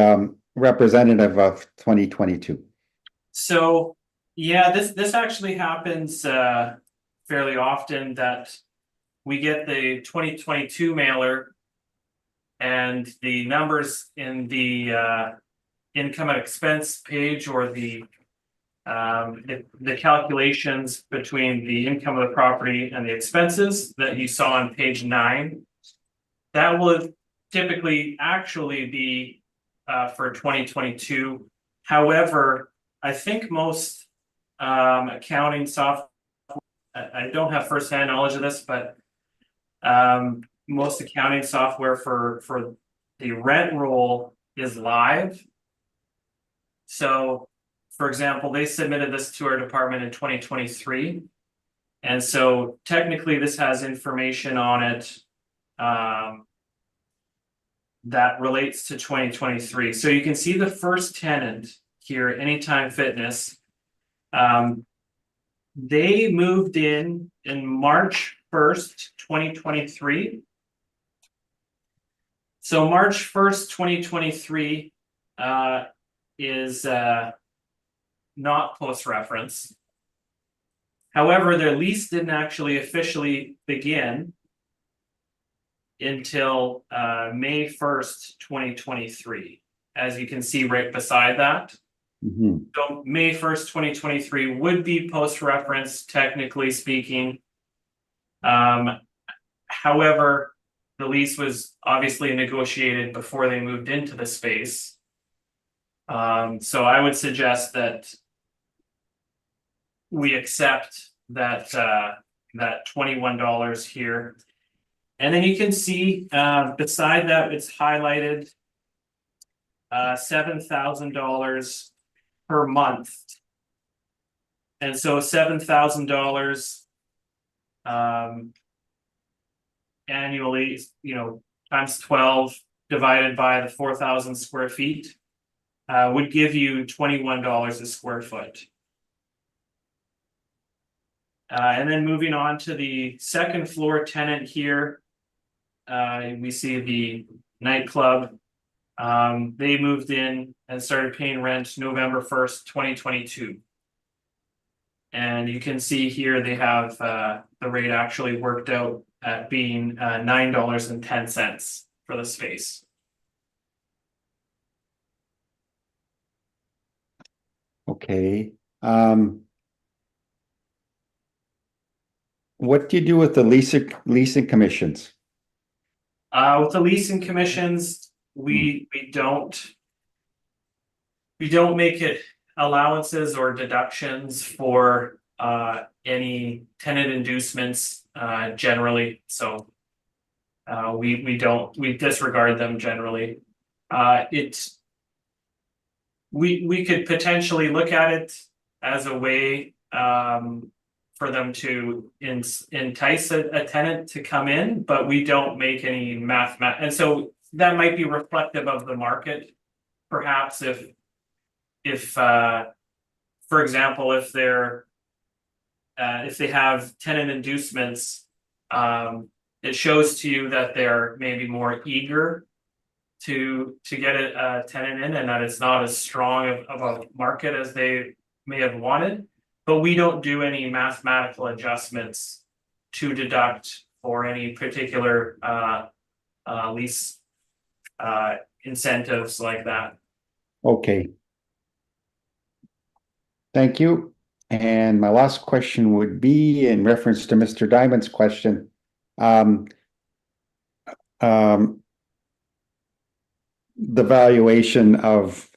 representative of 2022? So, yeah, this actually happens fairly often, that we get the 2022 mailer and the numbers in the income and expense page, or the calculations between the income of the property and the expenses that you saw on page 9. That will typically actually be for 2022. However, I think most accounting software, I don't have firsthand knowledge of this, but most accounting software for the rent roll is live. So, for example, they submitted this to our department in 2023. And so technically this has information on it that relates to 2023. So you can see the first tenant here, Anytime Fitness. They moved in March 1st, 2023. So March 1st, 2023 is not post reference. However, their lease didn't actually officially begin until May 1st, 2023, as you can see right beside that. So May 1st, 2023 would be post reference, technically speaking. However, the lease was obviously negotiated before they moved into the space. So I would suggest that we accept that that $21 here. And then you can see beside that it's highlighted $7,000 per month. And so $7,000 annually, times 12 divided by the 4,000 square feet would give you $21 a square foot. And then moving on to the second floor tenant here, we see the nightclub. They moved in and started paying rent November 1st, 2022. And you can see here they have the rate actually worked out at being $9.10 for the space. Okay. What do you do with the leasing commissions? With the leasing commissions, we don't make it allowances or deductions for any tenant inducements generally. So we disregard them generally. We could potentially look at it as a way for them to entice a tenant to come in, but we don't make any and so that might be reflective of the market. Perhaps if for example, if they have tenant inducements, it shows to you that they're maybe more eager to get a tenant in, and that it's not as strong of a market as they may have wanted. But we don't do any mathematical adjustments to deduct for any particular lease incentives like that. Okay. Thank you. And my last question would be in reference to Mr. Diamond's question. The valuation of,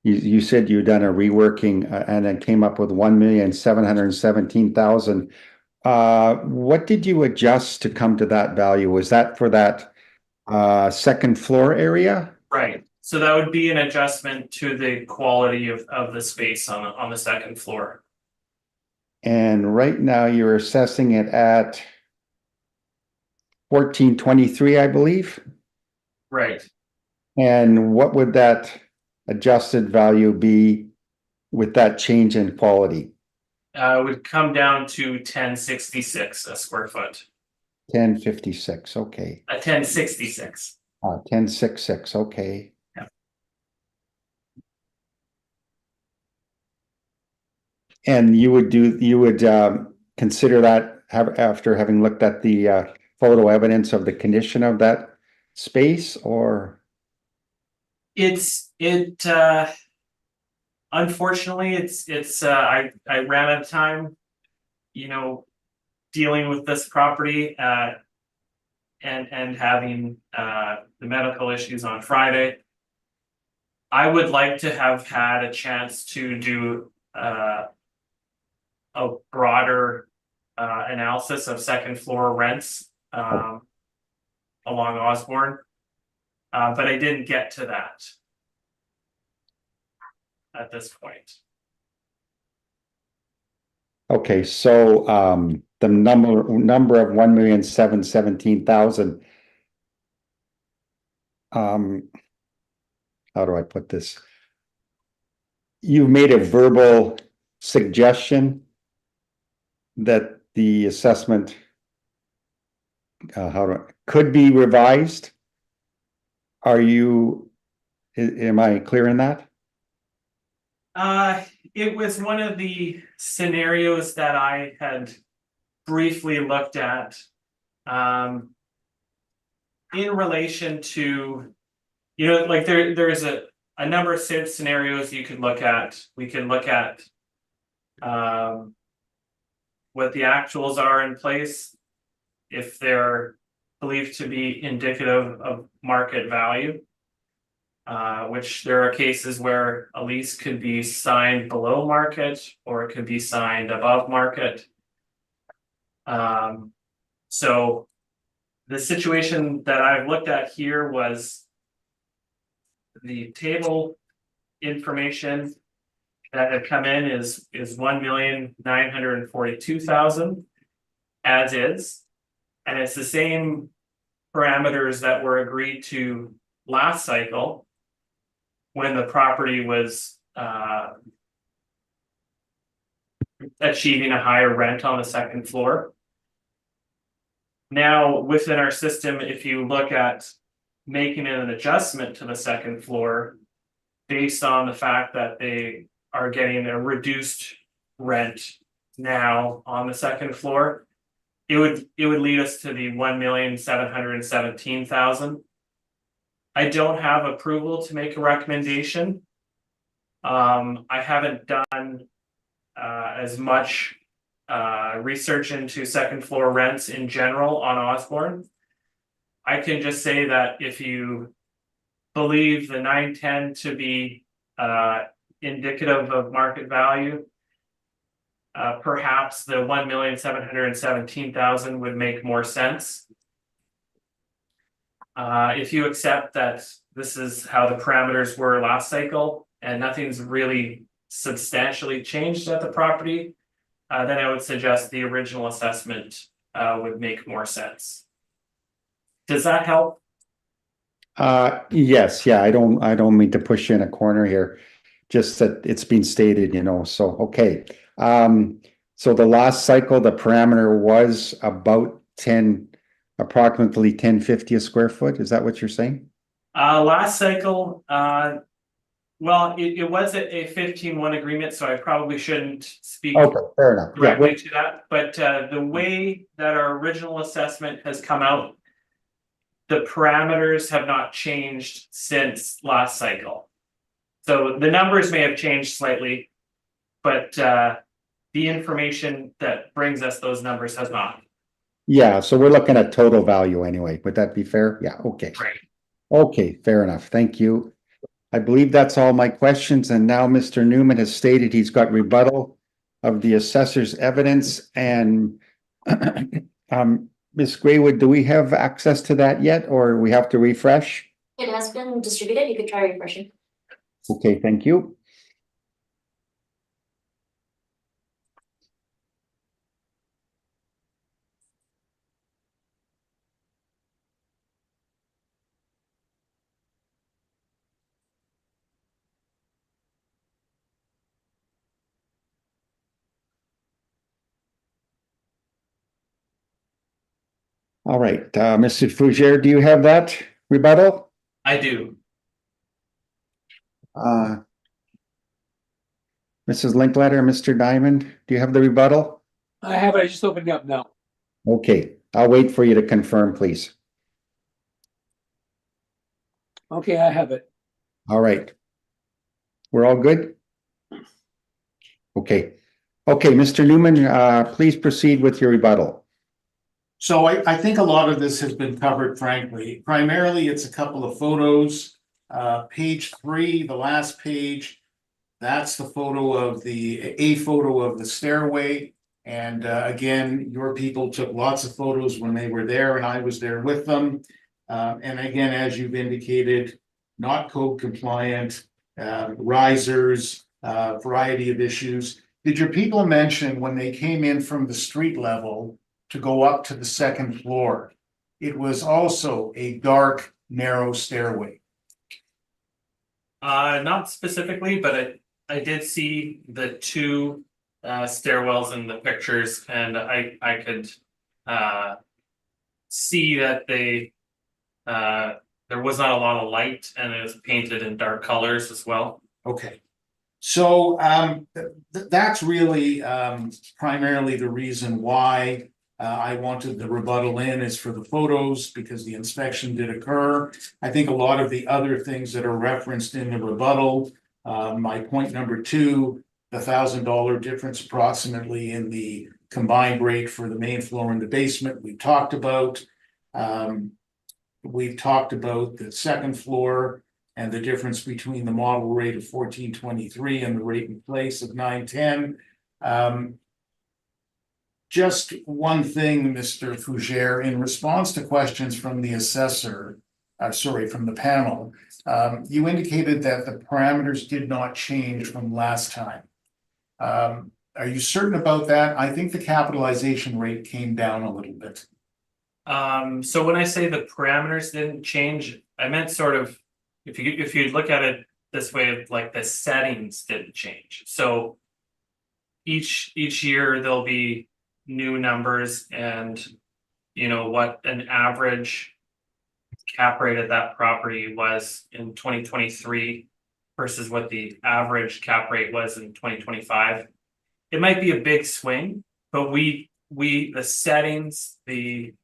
you said you'd done a reworking and then came up with 1,717,000. What did you adjust to come to that value? Was that for that second floor area? Right, so that would be an adjustment to the quality of the space on the second floor. And right now you're assessing it at 1423, I believe. Right, And what would that adjusted value be with that change in quality? it would come down to 1066 a square foot, 1056, okay. 1066. 1066, okay. Yeah. And you would consider that after having looked at the photo evidence of the condition of that space, or? Unfortunately, I ran out of time, dealing with this property, and having the medical issues on Friday. I would like to have had a chance to do a broader analysis of second floor rents along Osborne, but I didn't get to that at this point. Okay, so the number of 1,717,000. How do I put this? You've made a verbal suggestion that the assessment could be revised. Am I clear in that? It was one of the scenarios that I had briefly looked at in relation to, like there's a number of scenarios you could look at. We can look at what the actuals are in place, if they're believed to be indicative of market value. Which there are cases where a lease could be signed below market or it could be signed above market. So the situation that I've looked at here was the table information that had come in is 1,942,000 as is, and it's the same parameters that were agreed to last cycle when the property was achieving a higher rent on the second floor. Now, within our system, if you look at making an adjustment to the second floor based on the fact that they are getting a reduced rent now on the second floor, it would lead us to the 1,717,000. I don't have approval to make a recommendation. I haven't done as much research into second floor rents in general on Osborne. I can just say that if you believe the 910 to be indicative of market value, perhaps the 1,717,000 would make more sense. If you accept that this is how the parameters were last cycle and nothing's really substantially changed at the property, then I would suggest the original assessment would make more sense. Does that help? Yes, yeah, I don't mean to push you in a corner here, just that it's been stated, so, okay. So the last cycle, the parameter was about approximately 1050 a square foot. Is that what you're saying? Last cycle, well, it was a 15-1 agreement, so I probably shouldn't speak Okay, fair enough. Yeah, directly to that. But the way that our original assessment has come out, the parameters have not changed since last cycle. So the numbers may have changed slightly, but the information that brings us those numbers has not. Yeah, so we're looking at total value anyway. Would that be fair? Yeah, okay. Right. Okay, fair enough. Thank you. I believe that's all my questions, and now Mr. Newman has stated he's got rebuttal of the assessor's evidence and Ms. Graywood, do we have access to that yet, or we have to refresh? It has been distributed. You could try refreshing. Okay, thank you. All right, Mr. Fougere, do you have that rebuttal? I do. Mrs. Linkletter, Mr. Diamond, do you have the rebuttal? I have it, I just opened it up now. Okay, I'll wait for you to confirm, please. Okay, I have it. All right. We're all good? Okay. Okay, Mr. Newman, please proceed with your rebuttal. So I think a lot of this has been covered, frankly. Primarily, it's a couple of photos. Page 3, the last page, that's the photo of a photo of the stairway. And again, your people took lots of photos when they were there, and I was there with them. And again, as you've indicated, not code compliant, risers, variety of issues. Did your people mention when they came in from the street level to go up to the second floor, it was also a dark, narrow stairway? Not specifically, but I did see the two stairwells in the pictures, and I could see that they there was not a lot of light, and it was painted in dark colors as well. Okay. So that's really primarily the reason why I wanted the rebuttal in, is for the photos, because the inspection did occur. I think a lot of the other things that are referenced in the rebuttal, my point number 2, the $1,000 difference approximately in the combined rate for the main floor and the basement, we talked about. We've talked about the second floor and the difference between the model rate of 1423 and the rate in place of 910. Just one thing, Mr. Fougere, in response to questions from the assessor, from the panel, you indicated that the parameters did not change from last time. Are you certain about that? I think the capitalization rate came down a little bit. So when I say the parameters didn't change, I meant sort of, if you look at it this way, like the settings didn't change. So each year there'll be new numbers, and you know what an average cap rate of that property was in 2023 versus what the average cap rate was in 2025. It might be a big swing, but the settings, the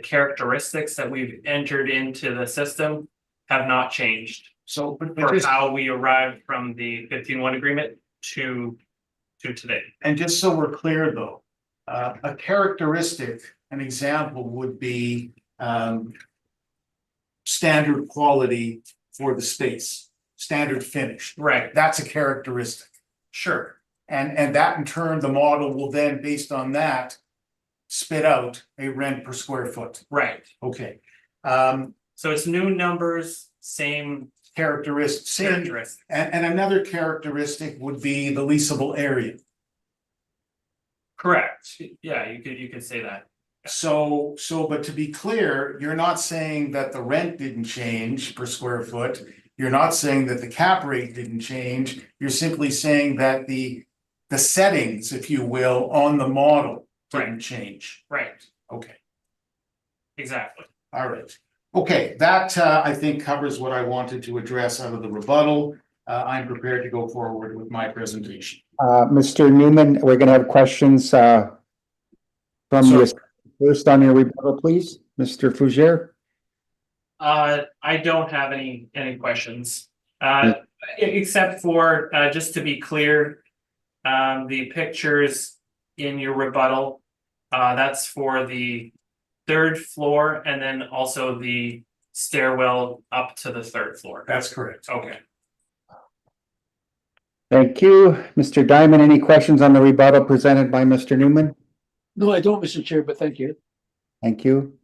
characteristics that we've entered into the system have not changed. So, but For just, how we arrived from the 15-1 agreement to today. and just so we're clear though, a characteristic, an example would be standard quality for the space, standard finish. Right. That's a characteristic. Sure. And that in turn, the model will then, based on that, spit out a rent per square foot. Right. Okay. So it's new numbers, same Same. characteristics. And another characteristic would be the leasable area. Correct. Yeah, you could say that. So, but to be clear, you're not saying that the rent didn't change per square foot. You're not saying that the cap rate didn't change. You're simply saying that the settings, if you will, on the model didn't change. Right. Okay, Exactly. all right. Okay, that I think covers what I wanted to address out of the rebuttal. I'm prepared to go forward with my presentation. Mr. Newman, we're gonna have questions from the first on your rebuttal, please, Mr. Fougere. I don't have any questions. Except for just to be clear, the pictures in your rebuttal, that's for the third floor and then also the stairwell up to the third floor. That's correct. Okay. Thank you. Mr. Diamond, any questions on the rebuttal presented by Mr. Newman? No, I don't, Mr. Chair, but thank you. Thank you.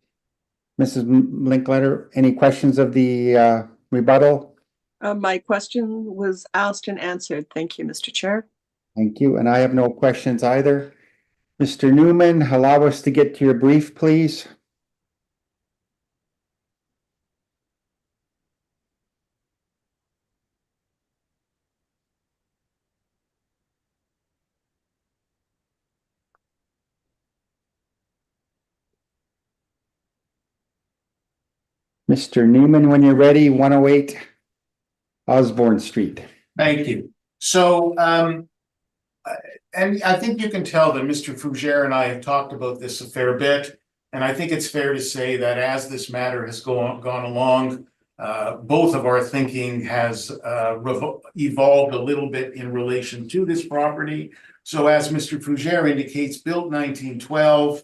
Mrs. Linkletter, any questions of the rebuttal? My question was asked and answered. Thank you, Mr. Chair. Thank you, and I have no questions either. Mr. Newman, allow us to get to your brief, please. Mr. Newman, when you're ready, 108 Osborne Street. Thank you. So, and I think you can tell that Mr. Fougere and I have talked about this a fair bit. And I think it's fair to say that as this matter has gone along, both of our thinking has evolved a little bit in relation to this property. So as Mr. Fougere indicates, built 1912,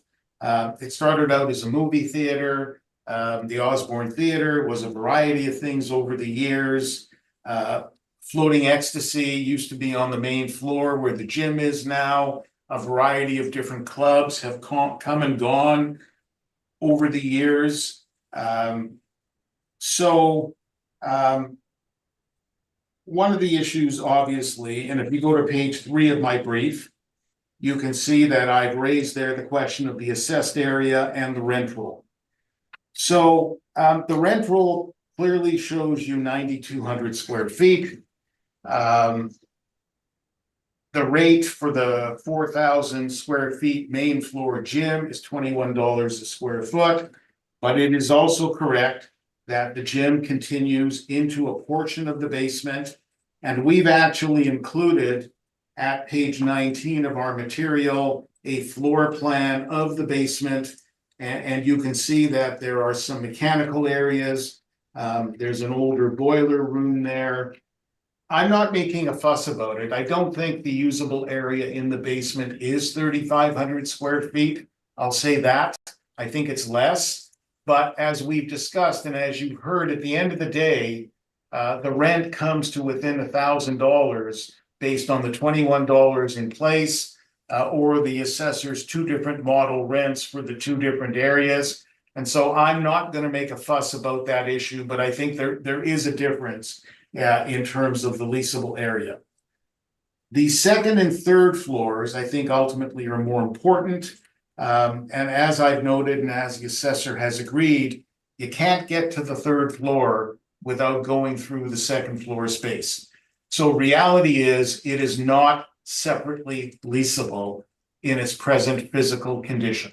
it started out as a movie theater. The Osborne Theater was a variety of things over the years. Floating Ecstasy used to be on the main floor where the gym is now. A variety of different clubs have come and gone over the years. One of the issues, obviously, and if you go to page 3 of my brief, you can see that I've raised there the question of the assessed area and the rent roll. So the rent roll clearly shows you 9,200 square feet. The rate for the 4,000 square feet main floor gym is $21 a square foot, but it is also correct that the gym continues into a portion of the basement, and we've actually included at page 19 of our material a floor plan of the basement, and you can see that there are some mechanical areas. There's an older boiler room there. I'm not making a fuss about it. I don't think the usable area in the basement is 3,500 square feet. I'll say that. I think it's less. But as we've discussed, and as you've heard, at the end of the day, the rent comes to within $1,000 based on the $21 in place, or the assessor's 2 different model rents for the 2 different areas. And so I'm not going to make a fuss about that issue, but I think there is a difference in terms of the leasable area. The second and third floors, I think, ultimately are more important. And as I've noted, and as the assessor has agreed, you can't get to the third floor without going through the second floor space. So reality is, it is not separately leasable in its present physical condition.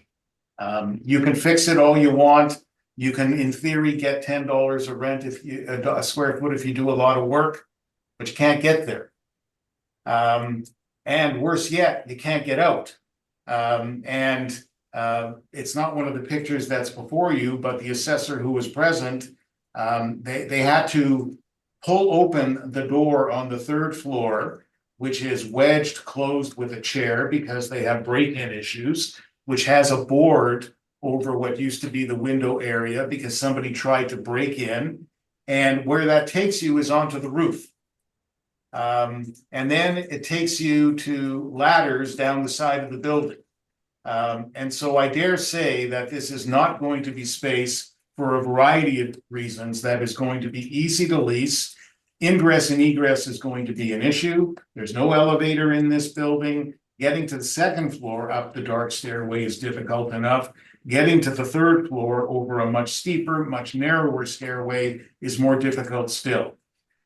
You can fix it all you want. You can, in theory, get $10 a rent if you a square foot if you do a lot of work, but you can't get there. And worse yet, you can't get out. It's not one of the pictures that's before you, but the assessor who was present, they had to pull open the door on the third floor, which is wedged closed with a chair because they have break-in issues, which has a board over what used to be the window area because somebody tried to break in, and where that takes you is onto the roof. And then it takes you to ladders down the side of the building. And so I dare say that this is not going to be space for a variety of reasons that is going to be easy to lease. Ingress and egress is going to be an issue. There's no elevator in this building. Getting to the second floor up the dark stairway is difficult enough. Getting to the third floor over a much steeper, much narrower stairway is more difficult still.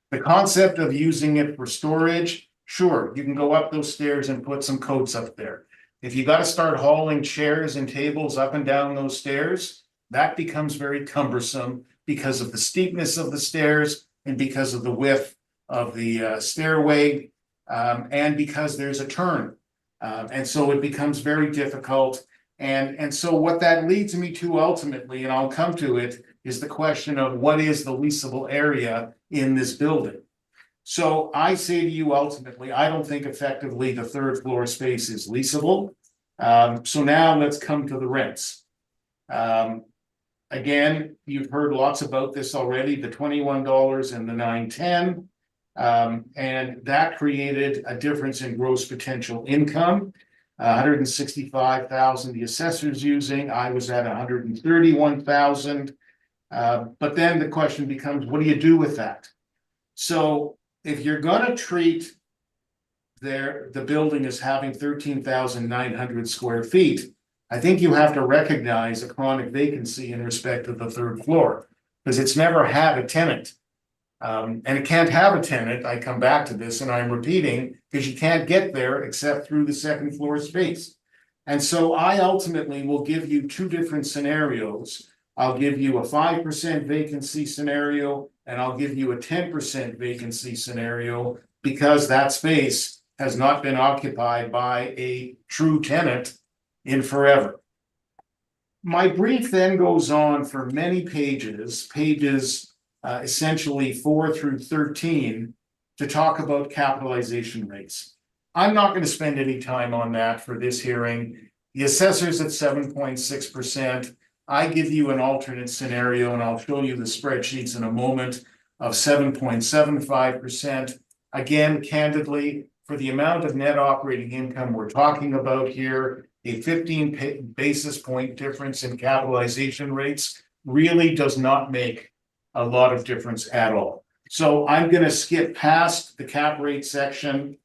The concept of using it for storage, sure, you can go up those stairs and put some coats up there. If you got to start hauling chairs and tables up and down those stairs, that becomes very cumbersome because of the steepness of the stairs and because of the width of the stairway, and because there's a turn. And so it becomes very difficult. And so what that leads me to ultimately, and I'll come to it, is the question of what is the leasable area in this building. So I say to you, ultimately, I don't think effectively the third floor space is leasable. So now let's come to the rents. Again, you've heard lots about this already, the $21 and the $9.10. And that created a difference in gross potential income. 165,000 the assessor's using, I was at 131,000. But then the question becomes, what do you do with that? So if you're gonna treat the building as having 13,900 square feet, I think you have to recognize a chronic vacancy in respect of the third floor, because it's never had a tenant. And it can't have a tenant, I come back to this and I'm repeating, because you can't get there except through the second floor space. And so I ultimately will give you two different scenarios. I'll give you a 5% vacancy scenario, and I'll give you a 10% vacancy scenario, because that space has not been occupied by a true tenant in forever. My brief then goes on for many pages, essentially 4 through 13, to talk about capitalization rates. I'm not going to spend any time on that for this hearing. The assessor's at 7.6%. I give you an alternate scenario, and I'll show you the spreadsheets in a moment, of 7.75%. Again, candidly, for the amount of net operating income we're talking about here, a 15 basis point difference in capitalization rates really does not make a lot of difference at all. So I'm going to skip past the cap rate section.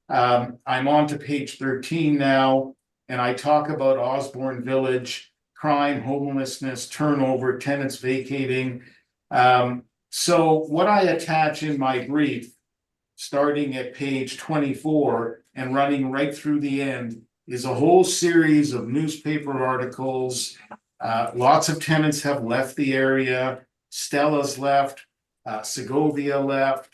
I'm on to page 13 now, and I talk about Osborne Village, crime, homelessness, turnover, tenants vacating. So what I attach in my brief, starting at page 24 and running right through the end, is a whole series of newspaper articles. Lots of tenants have left the area. Stella's left, Segovia left,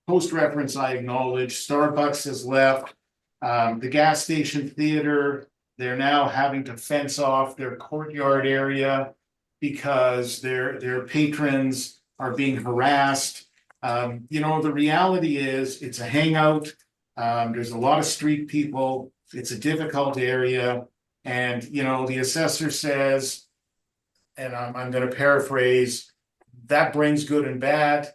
Post Reference I acknowledge, Starbucks has left, the gas station theater, they're now having to fence off their courtyard area because their patrons are being harassed. You know, the reality is it's a hangout. There's a lot of street people. It's a difficult area. And, you know, the assessor says, and I'm going to paraphrase, that brings good and bad.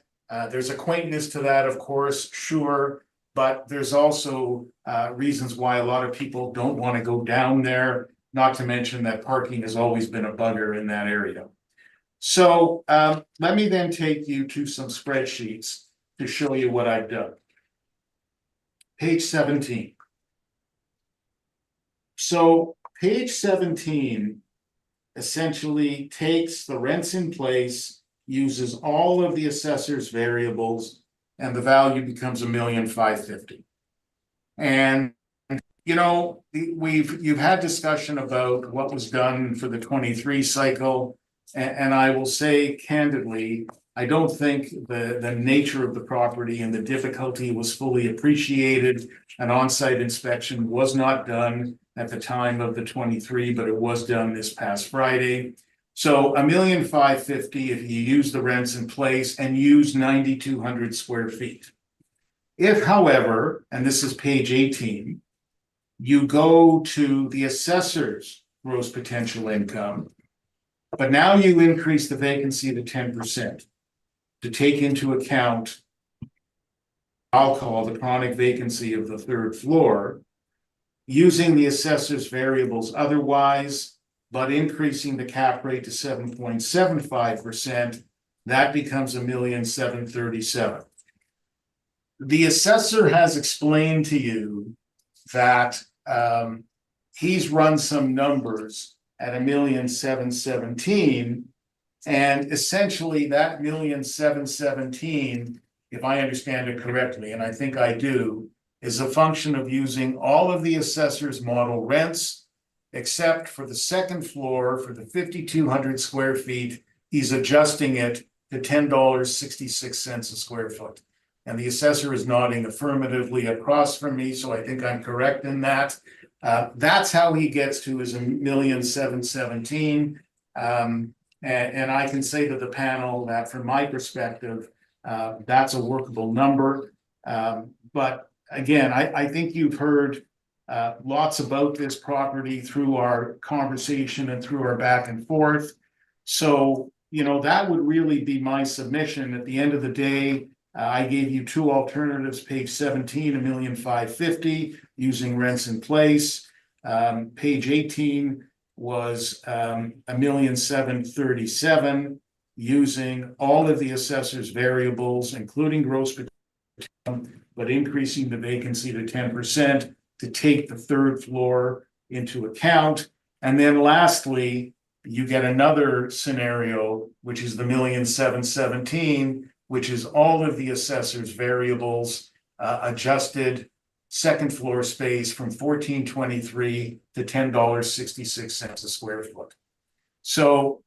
There's a quaintness to that, of course, sure. But there's also reasons why a lot of people don't want to go down there, not to mention that parking has always been a bugger in that area. So let me then take you to some spreadsheets to show you what I've done. Page 17. So page 17 essentially takes the rents in place, uses all of the assessor's variables, and the value becomes $1,550,000. And you know, you've had discussion about what was done for the 23 cycle, and I will say candidly, I don't think the nature of the property and the difficulty was fully appreciated. An on-site inspection was not done at the time of the 23, but it was done this past Friday. So $1,550,000 if you use the rents in place and use 9,200 square feet. If, however, and this is page 18, you go to the assessor's gross potential income, but now you increase the vacancy to 10% to take into account, I'll call the chronic vacancy of the third floor, using the assessor's variables otherwise, but increasing the cap rate to 7.75%, that becomes $1,737,000. The assessor has explained to you that he's run some numbers at $1,717,000, and essentially that $1,717,000, if I understand it correctly, and I think I do, is a function of using all of the assessor's model rents, except for the second floor, for the 5,200 square feet, he's adjusting it to $10.66 a square foot. And the assessor is nodding affirmatively across from me, so I think I'm correct in that. That's how he gets to his $1,717,000. And I can say to the panel that from my perspective, That's a workable number. But again, I think you've heard lots about this property through our conversation and through our back and forth. So, you know, that would really be my submission. At the end of the day, I gave you two alternatives, page 17, $1,550,000 using rents in place. Page 18 was $1,737,000 using all of the assessor's variables, including gross, but increasing the vacancy to 10% to take the third floor into account. And then lastly, you get another scenario, which is the $1,717,000, which is all of the assessor's variables, adjusted second floor space from $14.23 to $10.66 a square foot. So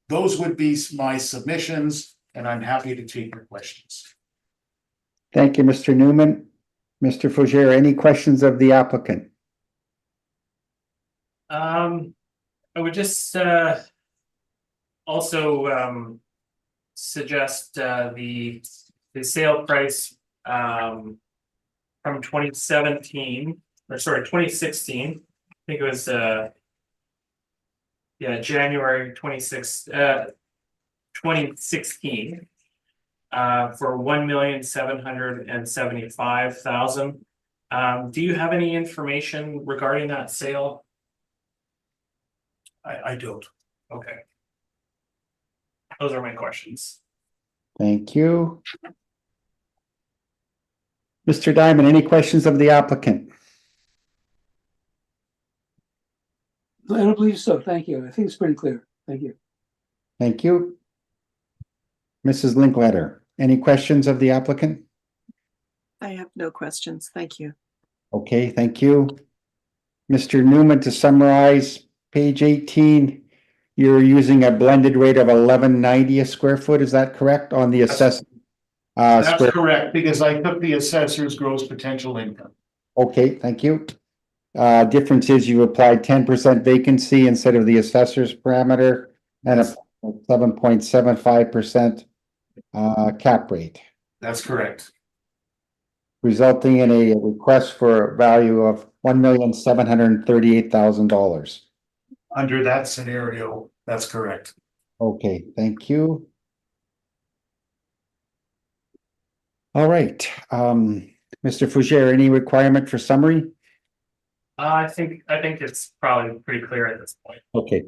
those would be my submissions, and I'm happy to take your questions. Thank you, Mr. Newman. Mr. Fougere, any questions of the applicant? I would just also suggest the sale price from 2016. I think it was January 2016 for $1,775,000. Do you have any information regarding that sale? I don't. Okay. Those are my questions. Thank you. Mr. Diamond, any questions of the applicant? I don't believe so. Thank you. I think it's pretty clear. Thank you. Thank you. Mrs. Linkletter, any questions of the applicant? I have no questions. Thank you. Okay, thank you. Mr. Newman, to summarize, page 18, you're using a blended rate of $11.90 a square foot, is that correct, on the assessed? That's correct, because I took the assessor's gross potential income. Okay, thank you. Difference is you applied 10% vacancy instead of the assessor's parameter and a 7.75% cap rate, That's correct. resulting in a request for a value of $1,738,000. Under that scenario, that's correct. Okay, thank you. All right, Mr. Fougere, any requirement for summary? I think it's probably pretty clear at this point. Okay.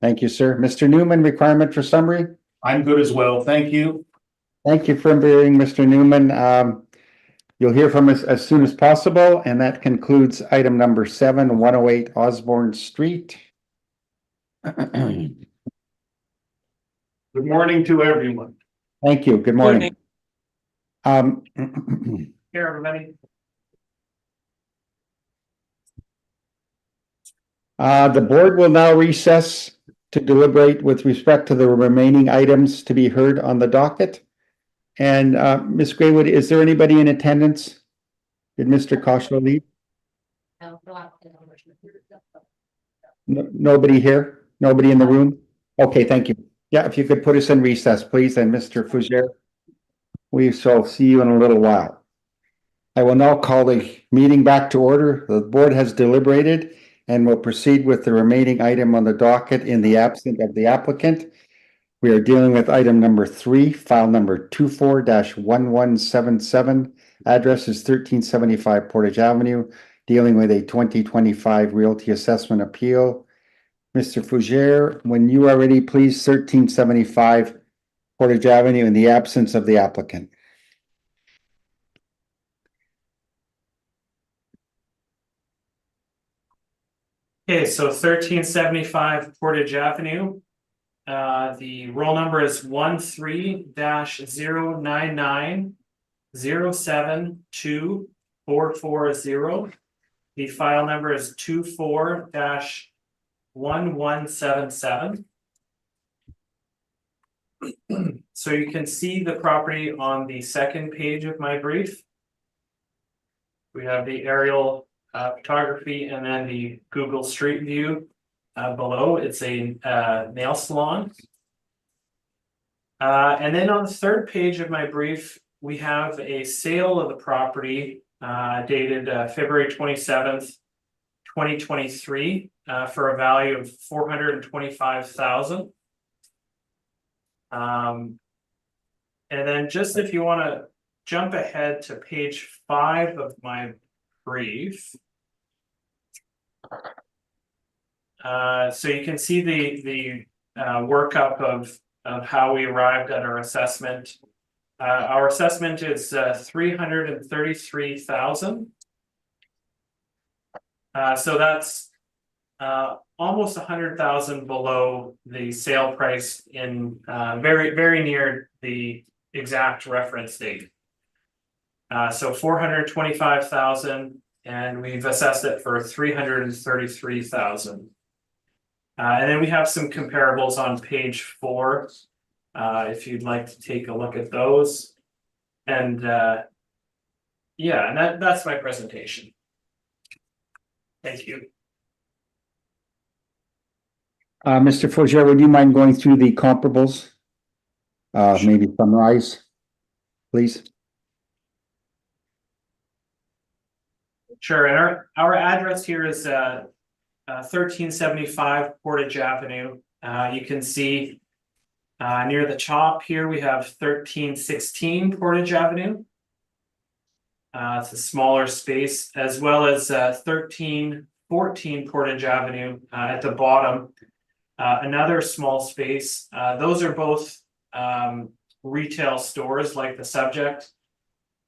Thank you, sir. Mr. Newman, requirement for summary? I'm good as well. Thank you. Thank you for being, Mr. Newman. You'll hear from us as soon as possible, and that concludes item number 7, 108 Osborne Street. Good morning to everyone. Thank you. Good morning. Here, everybody. The board will now recess to deliberate with respect to the remaining items to be heard on the docket. And Ms. Graywood, is there anybody in attendance? Did Mr. Koshler leave? Nobody here? Nobody in the room? Okay, thank you. Yeah, if you could put us in recess, please, and Mr. Fougere. We shall see you in a little while. I will now call the meeting back to order. The board has deliberated and will proceed with the remaining item on the docket in the absence of the applicant. We are dealing with item number 3, file number 24-1177. Address is 1375 Portage Avenue, dealing with a 2025 Realty Assessment Appeal. Mr. Fougere, when you are ready, please, 1375 Portage Avenue in the absence of the applicant. Okay, so 1375 Portage Avenue. The roll number is 13-099-072-440. The file number is 24-1177. So you can see the property on the second page of my brief. We have the aerial photography and then the Google Street View below. It's a nail salon. And then on the third page of my brief, we have a sale of the property dated February 27th, 2023, for a value of $425,000. And then just if you want to jump ahead to page 5 of my brief. So you can see the workup of how we arrived at our assessment. Our assessment is $333,000. So that's almost $100,000 below the sale price in very near the exact reference date. So $425,000, and we've assessed it for $333,000. And then we have some comparables on page 4. If you'd like to take a look at those. And yeah, and that's my presentation. Thank you. Mr. Fougere, would you mind going through the comparables? Maybe summarize, please. Sure, and our address here is 1375 Portage Avenue. You can see near the top here we have 1316 Portage Avenue. It's a smaller space, as well as 1314 Portage Avenue at the bottom. Another small space. Those are both retail stores like the subject,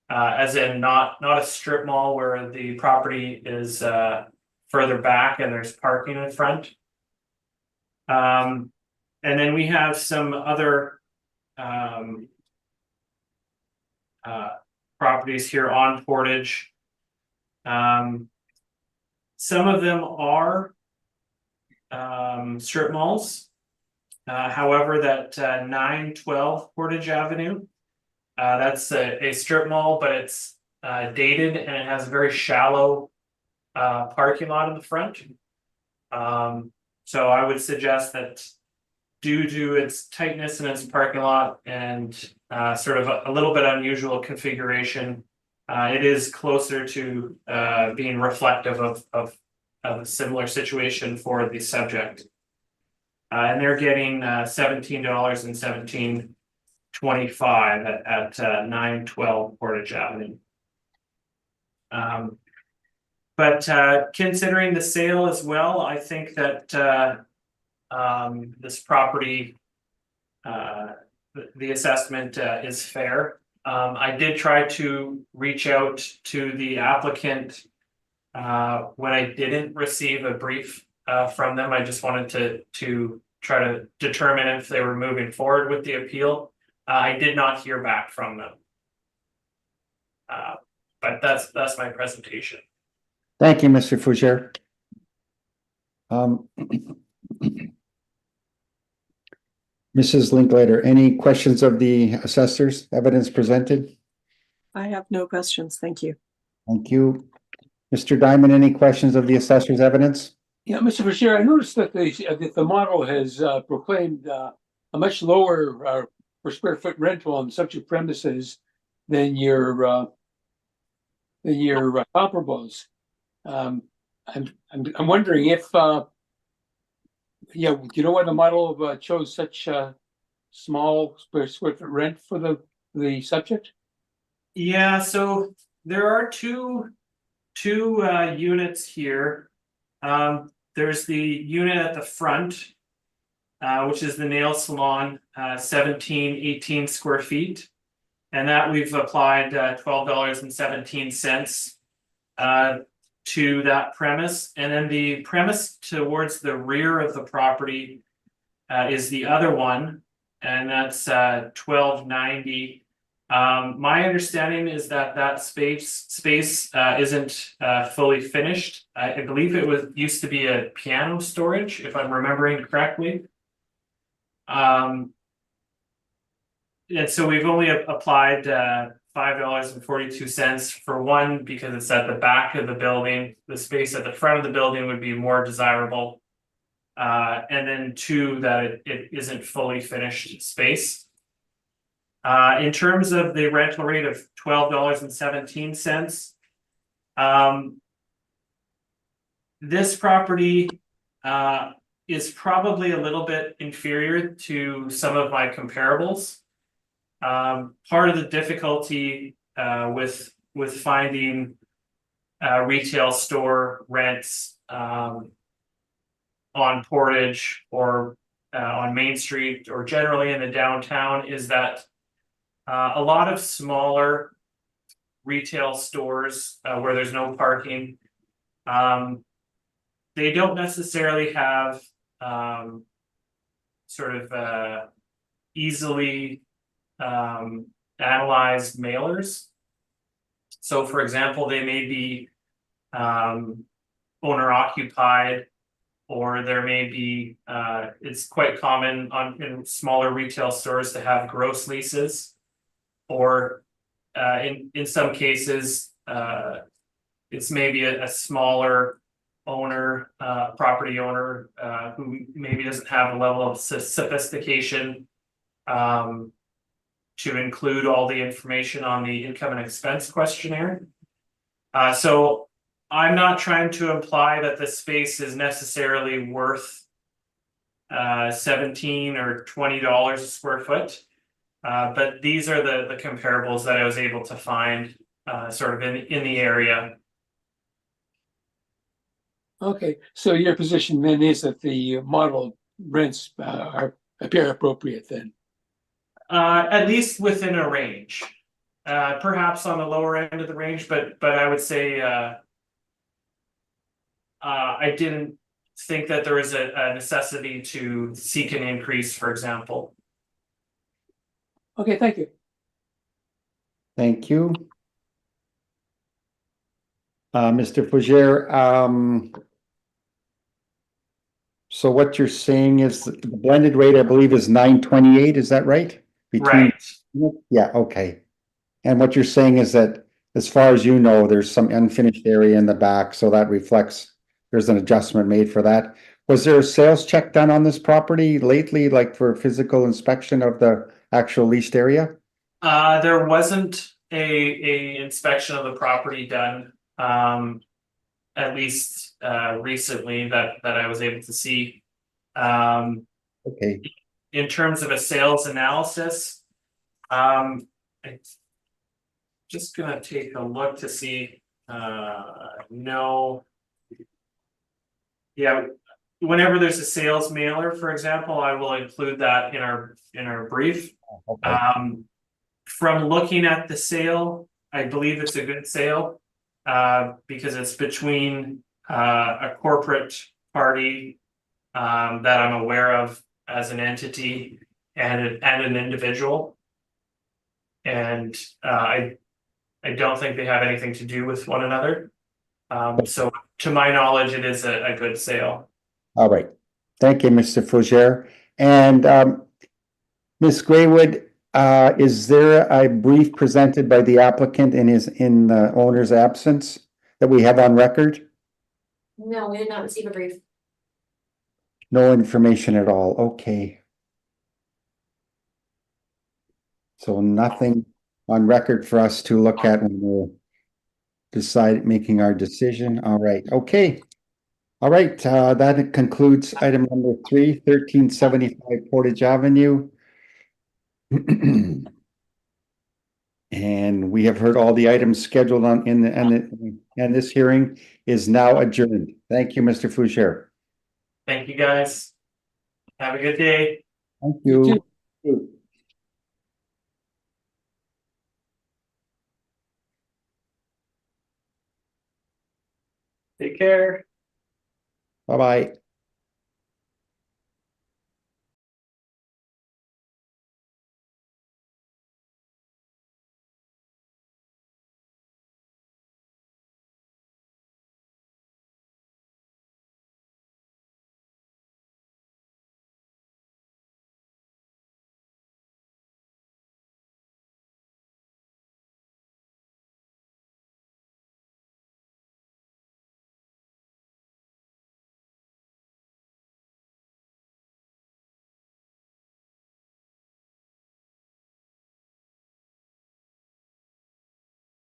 as in not a strip mall where the property is further back and there's parking in front. And then we have some other properties here on Portage. Some of them are strip malls. However, that 912 Portage Avenue, that's a strip mall, but it's dated and it has a very shallow parking lot in the front. So I would suggest that due to its tightness in its parking lot and sort of a little bit unusual configuration, it is closer to being reflective of a similar situation for the subject. And they're getting $17.1725 at 912 Portage Avenue. But considering the sale as well, I think that this property, the assessment is fair. I did try to reach out to the applicant when I didn't receive a brief from them. I just wanted to try to determine if they were moving forward with the appeal. I did not hear back from them. But that's my presentation. Thank you, Mr. Fougere. Mrs. Linklater, any questions of the assessors, evidence presented? I have no questions. Thank you. Thank you. Mr. Diamond, any questions of the assessor's evidence? Yeah, Mr. Bashir, I noticed that the model has proclaimed a much lower per square foot rental on subject premises than your comparables. I'm wondering if do you know why the model chose such small per square foot rent for the subject? Yeah, so there are two units here. There's the unit at the front, which is the nail salon, 18 square feet. And that we've applied $12.17 to that premise. And then the premise towards the rear of the property is the other one, and that's $12.90. My understanding is that space isn't fully finished. I believe it used to be a piano storage, if I'm remembering correctly. And so we've only applied $5.42 for one, because it's at the back of the building. The space at the front of the building would be more desirable. And then two, that it isn't fully finished space. In terms of the rental rate of $12.17, this property is probably a little bit inferior to some of my comparables. Part of the difficulty with finding retail store rents on Portage or on Main Street or generally in the downtown is that a lot of smaller retail stores where there's no parking, they don't necessarily have sort of easily analyzed mailers. So for example, they may be owner occupied, or there may be it's quite common in smaller retail stores to have gross leases, or in some cases it's maybe a smaller owner, property owner who maybe doesn't have a level of sophistication to include all the information on the income and expense questionnaire. So I'm not trying to imply that the space is necessarily worth $17 or $20 a square foot. But these are the comparables that I was able to find sort of in the area. Okay, so your position then is that the model rents appear appropriate then? At least within a range. Perhaps on the lower end of the range, but I would say I didn't think that there was a necessity to seek an increase, for example. Okay, thank you. Thank you. Mr. Fougere, so what you're saying is the blended rate, I believe, is $9.28, is that right? Right. Yeah, okay. And what you're saying is that as far as you know, there's some unfinished area in the back, so that reflects there's an adjustment made for that. Was there a sales check done on this property lately, like for physical inspection of the actual leased area? There wasn't a inspection of the property done, at least recently that I was able to see. Okay, In terms of a sales analysis, I'm just gonna take a look to see. No. Yeah, whenever there's a sales mailer, for example, I will include that in our brief. okay. From looking at the sale, I believe it's a good sale because it's between a corporate party that I'm aware of as an entity and an individual, and I don't think they have anything to do with one another. So to my knowledge, it is a good sale. All right. Thank you, Mr. Fougere. And Ms. Graywood, is there a brief presented by the applicant in the owner's absence that we have on record? No, we did not receive a brief. No information at all. Okay. So nothing on record for us to look at when we're making our decision. All right. Okay. All right. That concludes item number 3, 1375 Portage Avenue. And we have heard all the items scheduled and this hearing is now adjourned. Thank you, Mr. Fougere. Thank you, guys. Have a good day. Thank You you. Take care. Bye-bye.